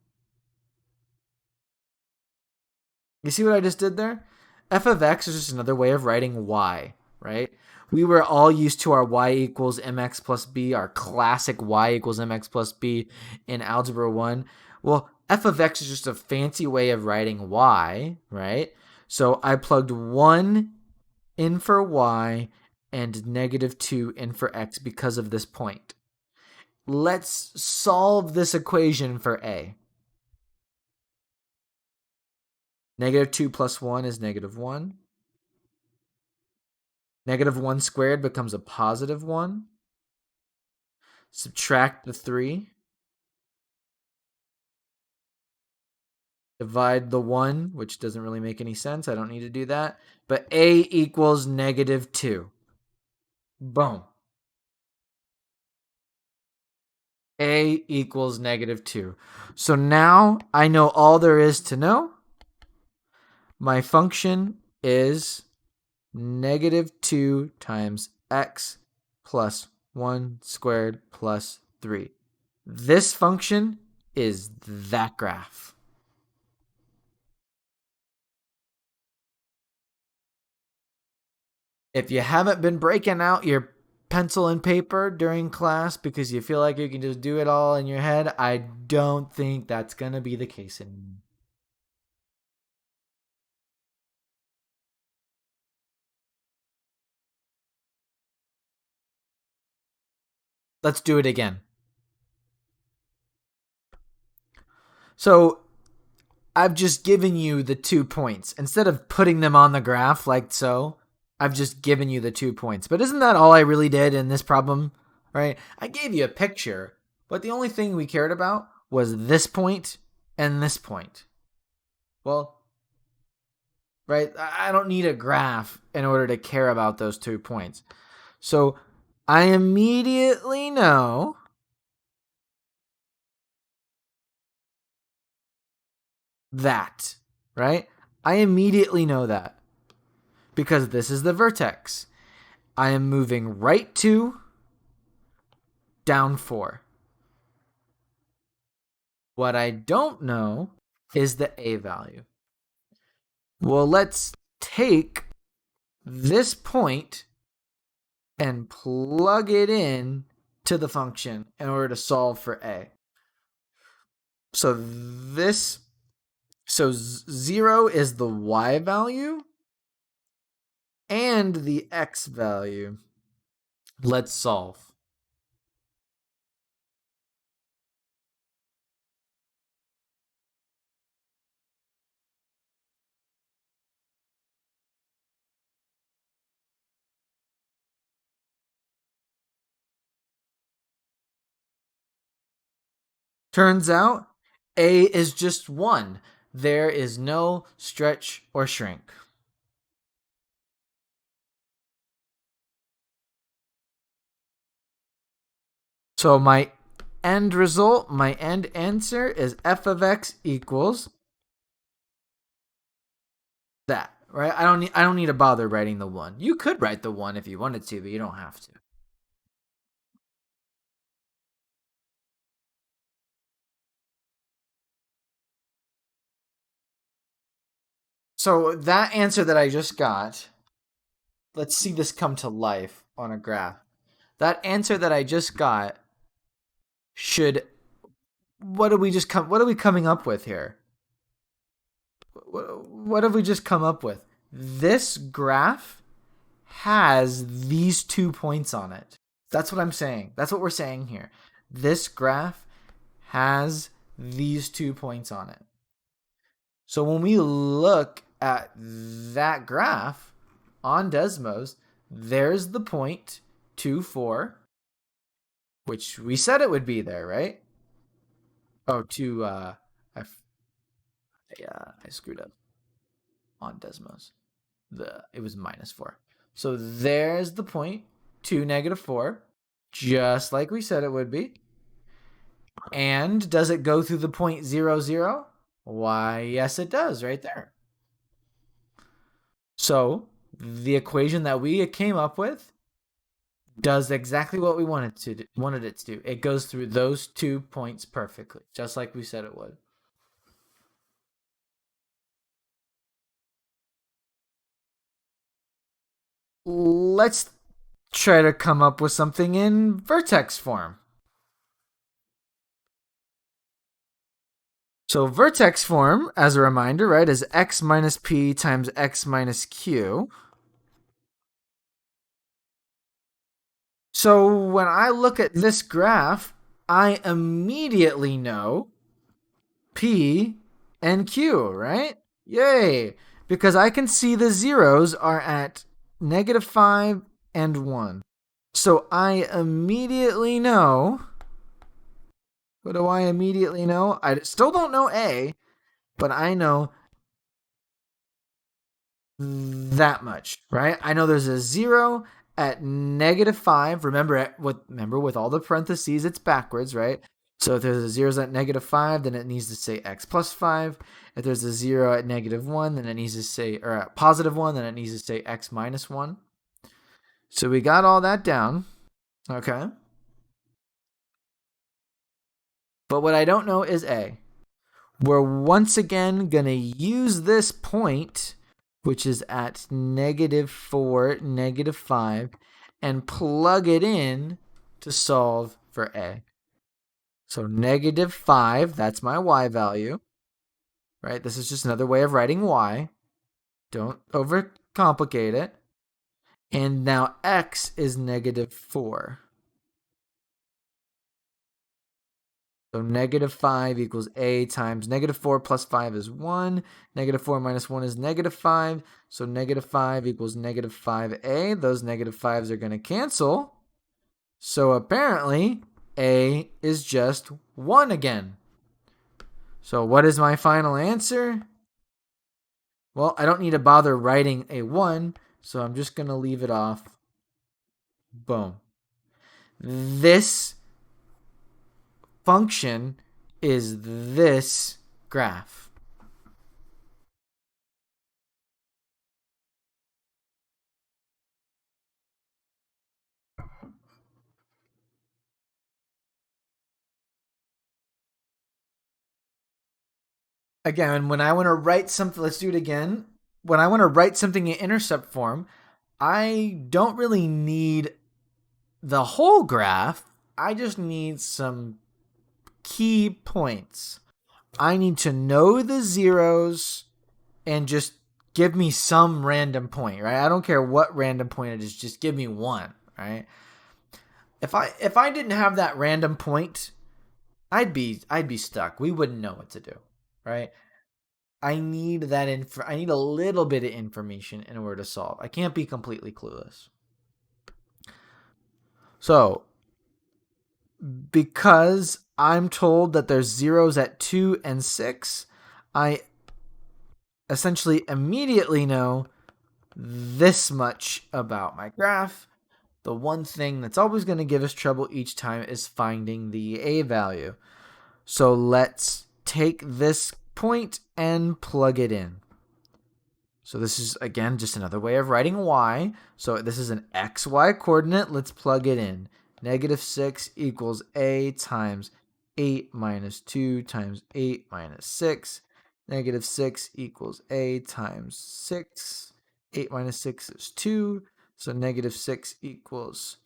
You see what I just did there? F of x is just another way of writing y, right? We were all used to our y equals mx plus b, our classic y equals mx plus b in Algebra 1. Well, f of x is just a fancy way of writing y, right? So I plugged 1 in for y and negative 2 in for x because of this point. Let's solve this equation for a. Negative 2 plus 1 is negative 1. Negative 1 squared becomes a positive 1. Subtract the 3. Divide the 1, which doesn't really make any sense. I don't need to do that. But a equals negative 2. Boom. A equals negative 2. So now I know all there is to know. My function is negative 2 times x plus 1 squared plus 3. This function is that graph. If you haven't been breaking out your pencil and paper during class because you feel like you can just do it all in your head, I don't think that's going to be the case anymore. Let's do it again. So I've just given you the 2 points. Instead of putting them on the graph like so, I've just given you the 2 points. But isn't that all I really did in this problem? Right? I gave you a picture, but the only thing we cared about was this point and this point. Well, right? I don't need a graph in order to care about those 2 points. So I immediately know that, right? I immediately know that because this is the vertex. I am moving right 2, down 4. What I don't know is the a value. Well, let's take this point and plug it in to the function in order to solve for a. So 0 is the y value and the x value. Let's solve. Turns out a is just 1. There is no stretch or shrink. So my end result, my end answer is f of x equals that, right? I don't need to bother writing the 1. You could write the 1 if you wanted to, but you don't have to. So that answer that I just got, let's see this come to life on a graph. That answer that I just got should what are we coming up with here? What have we just come up with? This graph has these 2 points on it. That's what I'm saying. That's what we're saying here. This graph has these 2 points on it. So when we look at that graph on Desmos, there's the point 2, 4, which we said it would be there, right? Oh, I screwed up on Desmos. It was -4. So there's the point, 2, -4, just like we said it would be. And does it go through the point 0, 0? Why, yes, it does, right there. So the equation that we came up with does exactly what we wanted it to do. It goes through those 2 points perfectly, just like we said it would. Let's try to come up with something in vertex form. So vertex form, as a reminder, right, is x minus p times x minus q. So when I look at this graph, I immediately know P and Q, right? Yay! Because I can see the zeros are at -5 and 1. So I immediately know. What do I immediately know? I still don't know A, but I know that much, right? I know there's a 0 at -5. Remember with all the parentheses, it's backwards, right? So if there's a 0 at -5, then it needs to say x plus 5. If there's a 0 at -1, then it needs to say, or at +1, then it needs to say x minus 1. So we got all that down, okay? But what I don't know is A. We're once again going to use this point, which is at -4, -5, and plug it in to solve for A. So -5, that's my y value, right? This is just another way of writing y. Don't overcomplicate it. And now x is -4. So -5 equals a times -4 plus 5 is 1. -4 minus 1 is -5. So -5 equals -5a. Those -5s are going to cancel. So apparently, a is just 1 again. So what is my final answer? Well, I don't need to bother writing a 1, so I'm just going to leave it off. Boom. This function is this graph. Again, when I want to write something, let's do it again. When I want to write something in intercept form, I don't really need the whole graph. I just need some key points. I need to know the zeros and just give me some random point, right? I don't care what random point it is, just give me one, right? If I didn't have that random point, I'd be stuck. We wouldn't know what to do, right? I need I need a little bit of information in order to solve. I can't be completely clueless. So, because I'm told that there's zeros at 2 and 6, I essentially immediately know this much about my graph. The one thing that's always going to give us trouble each time is finding the a value. So let's take this point and plug it in. So this is, again, just another way of writing y. So this is an xy coordinate. Let's plug it in. -6 equals a times 8 minus 2 times 8 minus 6. -6 equals a times 6. 8 minus 6 is 2. So -6 equals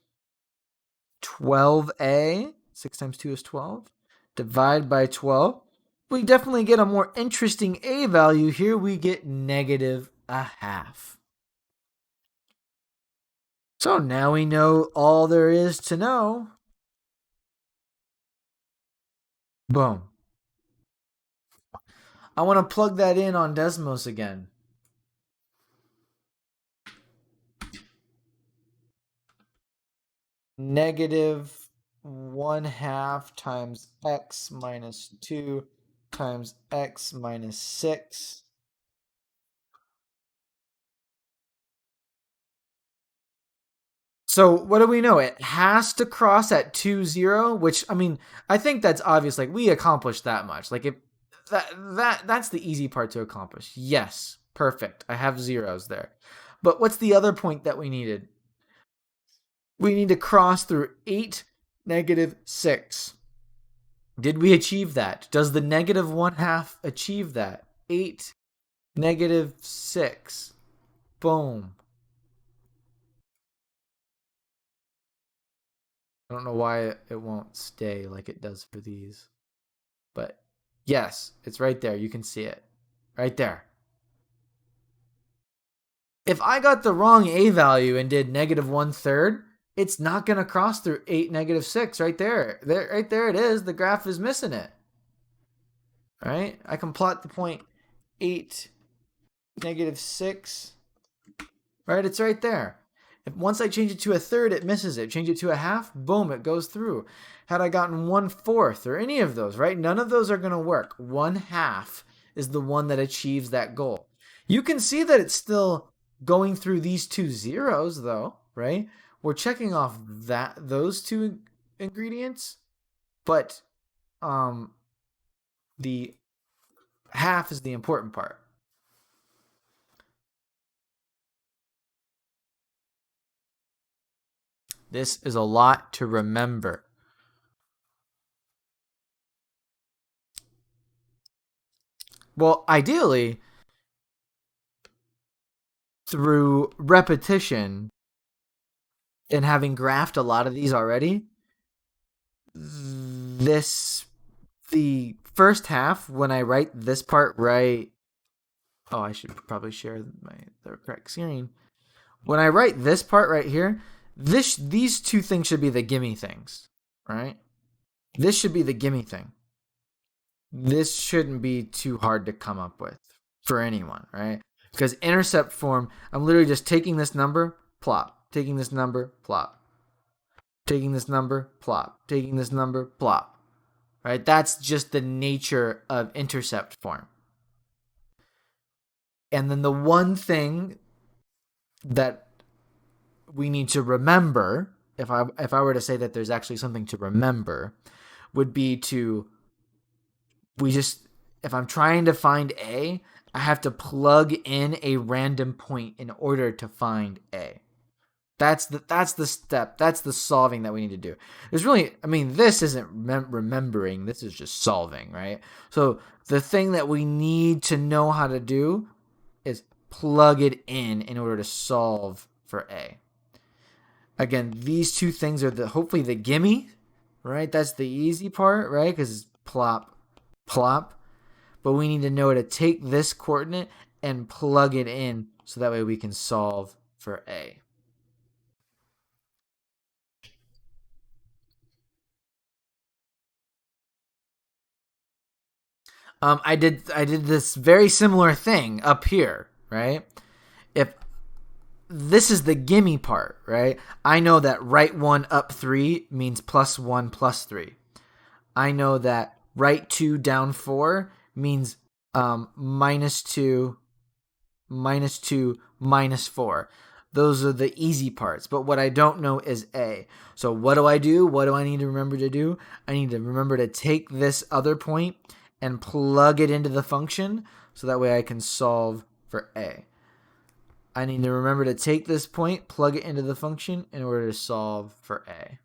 12a. 6 times 2 is 12. Divide by 12. We definitely get a more interesting a value here. We get -1/2. So now we know all there is to know. Boom. I want to plug that in on Desmos again. -1/2 times x minus 2 times x minus 6 So what do we know? It has to cross at 2, 0, which, I mean, I think that's obvious. Like, we accomplished that much. Like, if that's the easy part to accomplish. Yes, perfect. I have zeros there. But what's the other point that we needed? We need to cross through 8, -6. Did we achieve that? Does the -1/2 achieve that? 8, -6. Boom. I don't know why it won't stay like it does for these. But yes, it's right there. You can see it. Right there. If I got the wrong A value and did -1/3, it's not going to cross through 8, -6 right there. Right there it is. The graph is missing it. Right? I can plot the point 8, -6. Right? It's right there. If once I change it to a third, it misses it. Change it to a half, boom, it goes through. Had I gotten 1/4 or any of those, right? None of those are going to work. 1/2 is the one that achieves that goal. You can see that it's still going through these two zeros, though, right? We're checking off those two ingredients, but the half is the important part. This is a lot to remember. Well, ideally, through repetition and having graphed a lot of these already, the first half, when I write this part right, oh, I should probably share the correct screen. When I write this part right here, these two things should be the gimme things, right? This should be the gimme thing. This shouldn't be too hard to come up with for anyone, right? Because intercept form, I'm literally just taking this number, plop, taking this number, plop, taking this number, plop, taking this number, plop. Right? That's just the nature of intercept form. And then the one thing that we need to remember, if I were to say that there's actually something to remember, would be if I'm trying to find A, I have to plug in a random point in order to find A. That's the step. That's the solving that we need to do. There's really, I mean, this isn't remembering. This is just solving, right? So the thing that we need to know how to do is plug it in order to solve for A. Again, these two things are hopefully the gimme, right? That's the easy part, right? Because plop, plop. But we need to know to take this coordinate and plug it in so that way we can solve for A. I did this very similar thing up here, right? If this is the gimme part, right? I know that right 1 up 3 means +1 +3. I know that right 2 down 4 means -2 -2 -4. Those are the easy parts. But what I don't know is A. So what do I do? What do I need to remember to do? I need to remember to take this other point and plug it into the function so that way I can solve for A. I need to remember to take this point, plug it into the function in order to solve for A.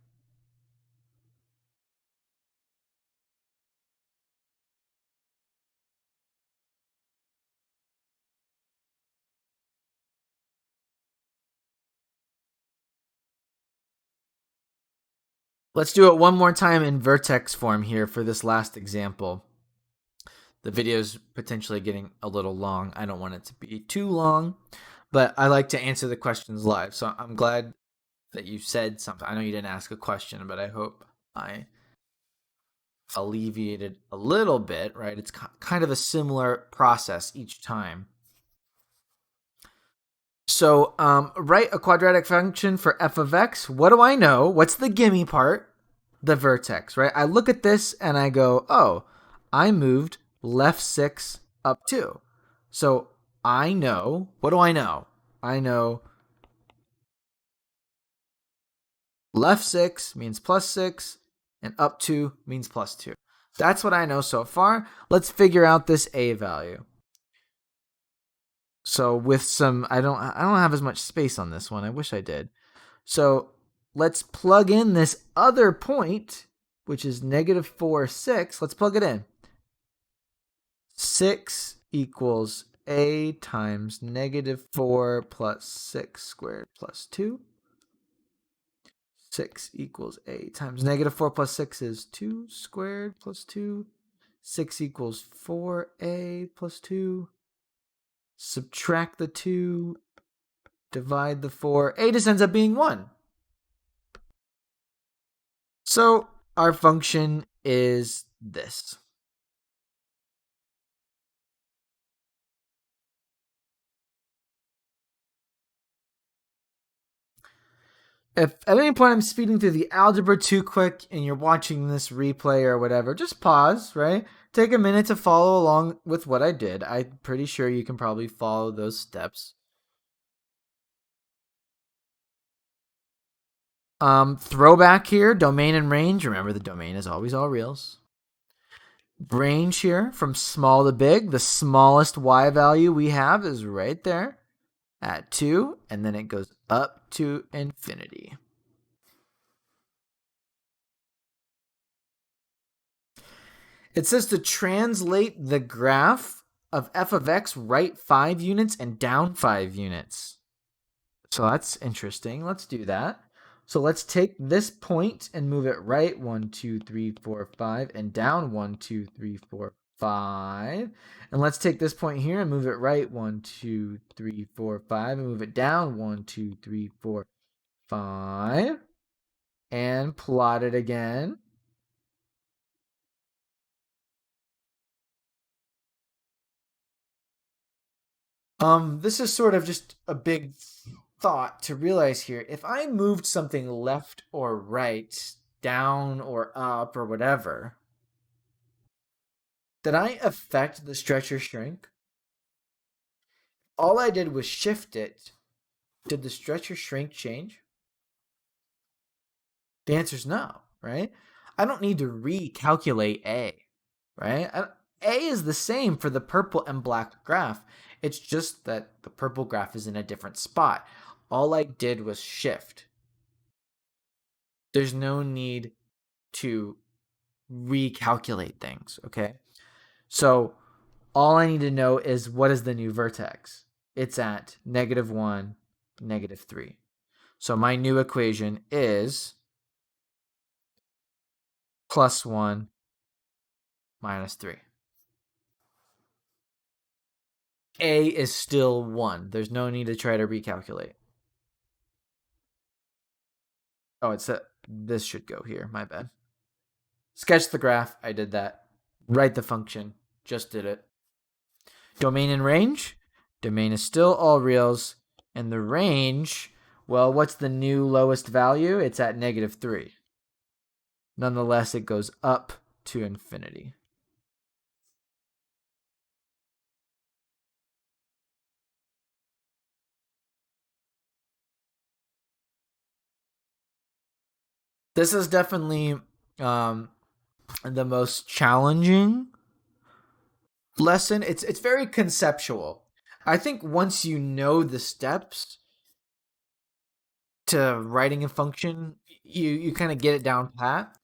Let's do it one more time in vertex form here for this last example. The video's potentially getting a little long. I don't want it to be too long, but I like to answer the questions live. So I'm glad that you said something. I know you didn't ask a question, but I hope I alleviated a little bit, right? It's kind of a similar process each time. So write a quadratic function for f of x. What do I know? What's the gimme part? The vertex, right? I look at this and I go, oh, I moved left 6 up 2. So I know, what do I know? I know Left 6 means plus 6, and up 2 means plus 2. That's what I know so far. Let's figure out this a value. So with some, I don't have as much space on this one. I wish I did. So let's plug in this other point, which is negative 4, 6. Let's plug it in. 6 equals a times negative 4 plus 6 squared plus 2. 6 equals a times negative 4 plus 6 is 2 squared plus 2. 6 equals 4a plus 2. Subtract the 2. Divide the 4. A just ends up being 1. So our function is this. If at any point I'm speeding through the algebra too quick and you're watching this replay or whatever, just pause, right? Take a minute to follow along with what I did. I'm pretty sure you can probably follow those steps. Throwback here, domain and range. Remember, the domain is always all reals. Range here, from small to big. The smallest y value we have is right there at 2, and then it goes up to infinity. It says to translate the graph of f of x right 5 units and down 5 units. So that's interesting. Let's do that. So let's take this point and move it right 1, 2, 3, 4, 5, and down 1, 2, 3, 4, 5. And let's take this point here and move it right 1, 2, 3, 4, 5, and move it down 1, 2, 3, 4, 5. And plot it again. This is sort of just a big thought to realize here. If I moved something left or right, down or up or whatever, did I affect the stretch or shrink? All I did was shift it. Did the stretch or shrink change? The answer is no, right? I don't need to recalculate A, right? A is the same for the purple and black graph. It's just that the purple graph is in a different spot. All I did was shift. There's no need to recalculate things, okay? So all I need to know is what is the new vertex? It's at -1, -3. So my new equation is +1 -3. A is still 1. There's no need to try to recalculate. Oh, this should go here. My bad. Sketch the graph. I did that. Write the function. Just did it. Domain and range. Domain is still all reals. And the range, well, what's the new lowest value? It's at -3. Nonetheless, it goes up to infinity. This is definitely the most challenging lesson. It's very conceptual. I think once you know the steps to writing a function, you kind of get it down pat.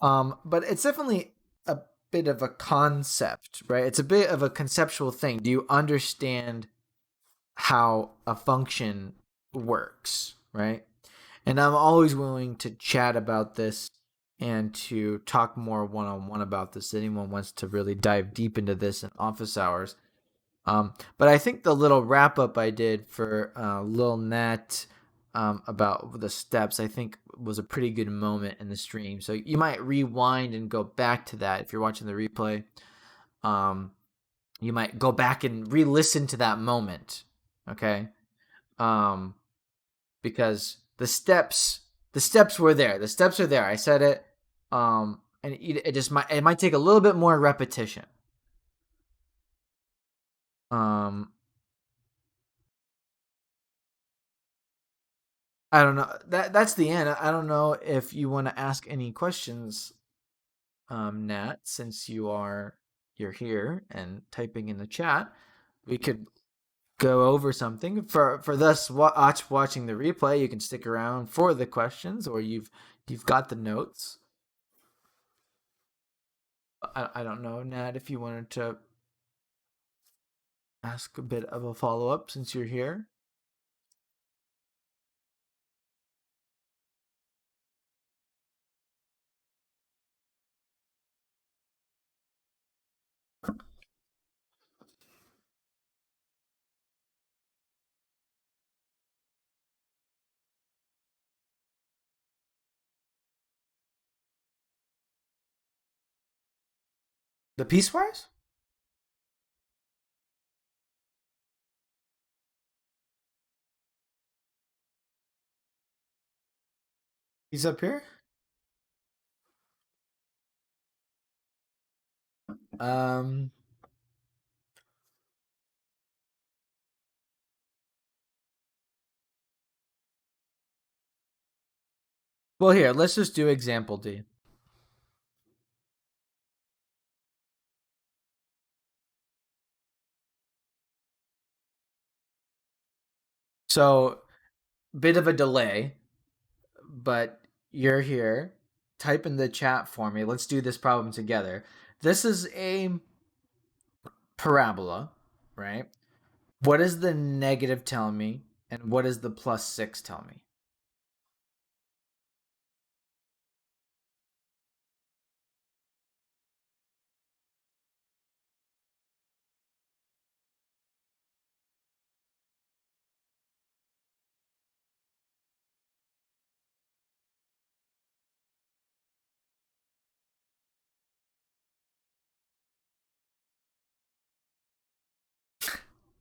But it's definitely a bit of a concept, right? It's a bit of a conceptual thing. Do you understand how a function works, right? And I'm always willing to chat about this and to talk more one-on-one about this. Anyone wants to really dive deep into this in office hours. But I think the little wrap-up I did for Lil Net about the steps, I think was a pretty good moment in the stream. So you might rewind and go back to that if you're watching the replay. You might go back and re-listen to that moment, okay? Because the steps were there. The steps are there. I said it. And it might take a little bit more repetition. I don't know. That's the end. I don't know if you want to ask any questions, Nat, since you're here and typing in the chat. We could go over something for thus watching the replay. You can stick around for the questions, or you've got the notes. I don't know, Nat, if you wanted to ask a bit of a follow up since you're here. The piecewise? He's up here. Um. Well, here, let's just do example D. So, bit of a delay, but you're here. Type in the chat for me. Let's do this problem together. This is a parabola, right? What does the negative tell me, and what does the plus 6 tell me?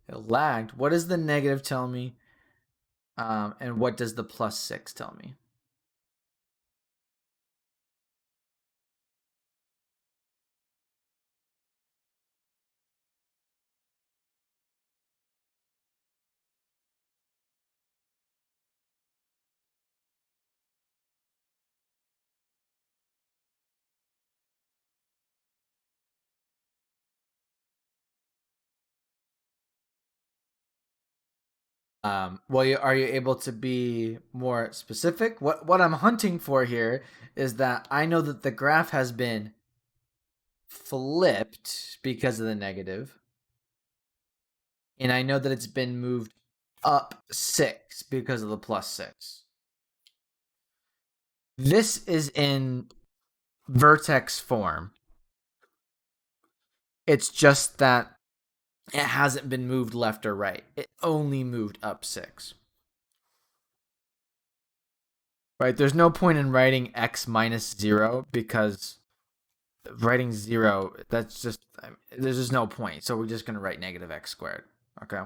It lagged. What does the negative tell me, and what does the plus 6 tell me? Well, are you able to be more specific? What I'm hunting for here is that I know that the graph has been flipped because of the negative, and I know that it's been moved up 6 because of the plus 6. This is in vertex form. It's just that it hasn't been moved left or right. It only moved up 6. Right? There's no point in writing x minus 0 because writing 0, that's just, there's just no point. So we're just going to write negative x squared. Okay.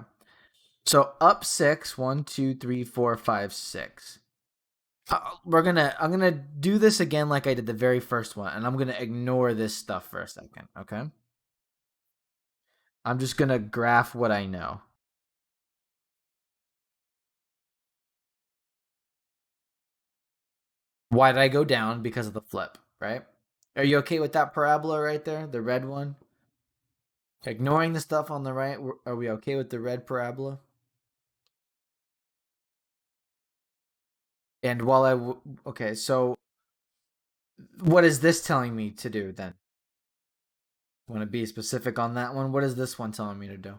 So up 6, 1, 2, 3, 4, 5, 6. I'm gonna do this again like I did the very first one, and I'm gonna ignore this stuff for a second. Okay. I'm just gonna graph what I know. Why did I go down? Because of the flip, right? Are you okay with that parabola right there, the red one? Ignoring the stuff on the right, are we okay with the red parabola? And okay, so what is this telling me to do then? Want to be specific on that one? What is this one telling me to do?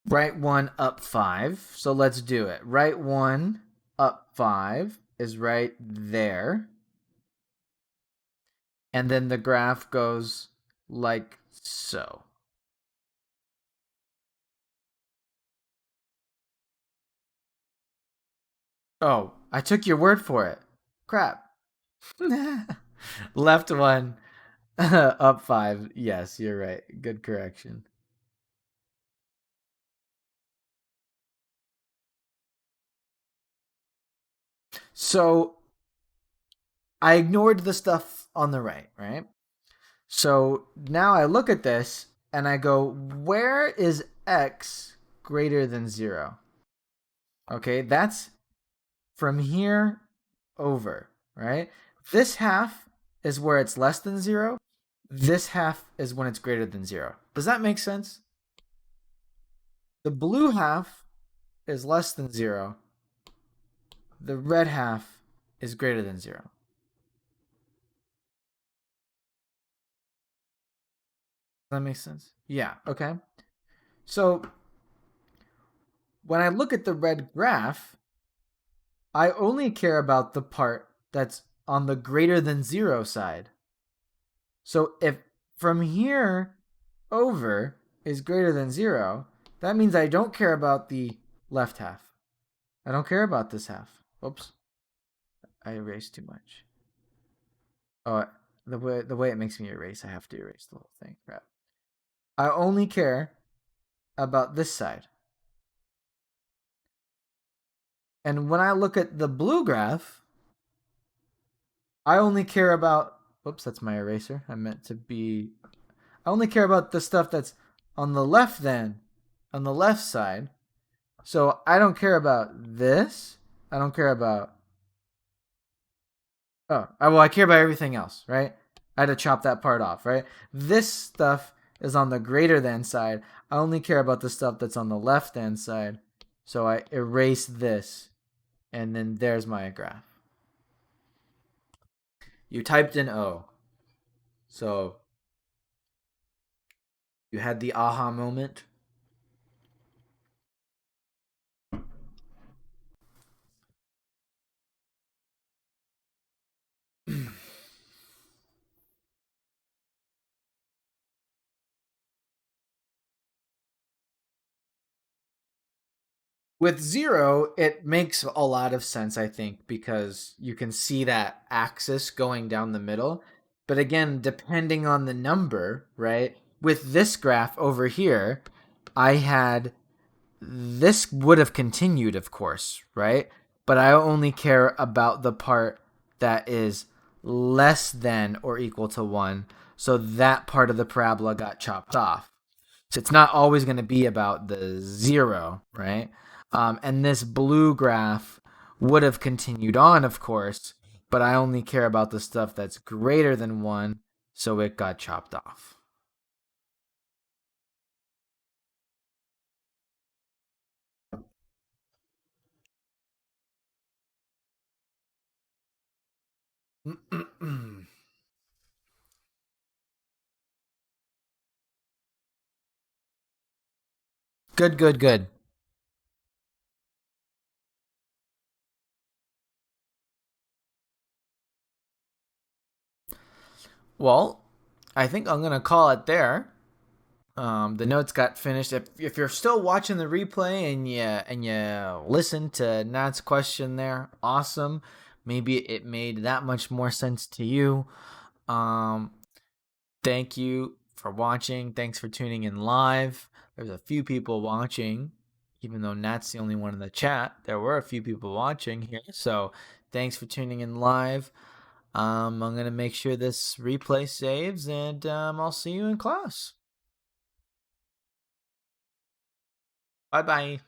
Right 1 up 5. So let's do it. Right 1 up 5 is right there. And then the graph goes like so. Oh, I took your word for it. Crap. Left 1 up 5. Yes, you're right. Good correction. So I ignored the stuff on the right, right? So now I look at this and I go, where is x greater than 0? Okay, that's from here over, right? This half is where it's less than 0. This half is when it's greater than 0. Does that make sense? The blue half is less than 0. The red half is greater than 0. Does that make sense? Yeah, okay. So when I look at the red graph, I only care about the part that's on the greater than 0 side. So if from here over is greater than 0, that means I don't care about the left half. I don't care about this half. Oops, I erased too much. Oh, the way it makes me erase, I have to erase the whole thing. Crap. I only care about this side. And when I look at the blue graph, I only care about. Whoops, that's my eraser. I meant to be. I only care about the stuff that's on the left then, on the left side. So I don't care about this. I don't care about. Oh, well, I care about everything else, right? I had to chop that part off, right? This stuff is on the greater than side. I only care about the stuff that's on the left hand side. So I erase this, and then there's my graph. You typed in O. So you had the aha moment. With 0, it makes a lot of sense, I think, because you can see that axis going down the middle. But again, depending on the number, right? With this graph over here, I had this would have continued, of course, right? But I only care about the part that is less than or equal to 1. So that part of the parabola got chopped off. So it's not always going to be about the 0, right? And this blue graph would have continued on, of course, but I only care about the stuff that's greater than 1, so it got chopped off. Good, good, good. Well, I think I'm going to call it there. The notes got finished. If you're still watching the replay and you listen to Nat's question there, awesome. Maybe it made that much more sense to you. Um, Thank you for watching. Thanks for tuning in live. There's a few people watching, even though Nat's the only one in the chat. There were a few people watching here, so thanks for tuning in live. I'm gonna make sure this replay saves, and I'll see you in class. Bye bye.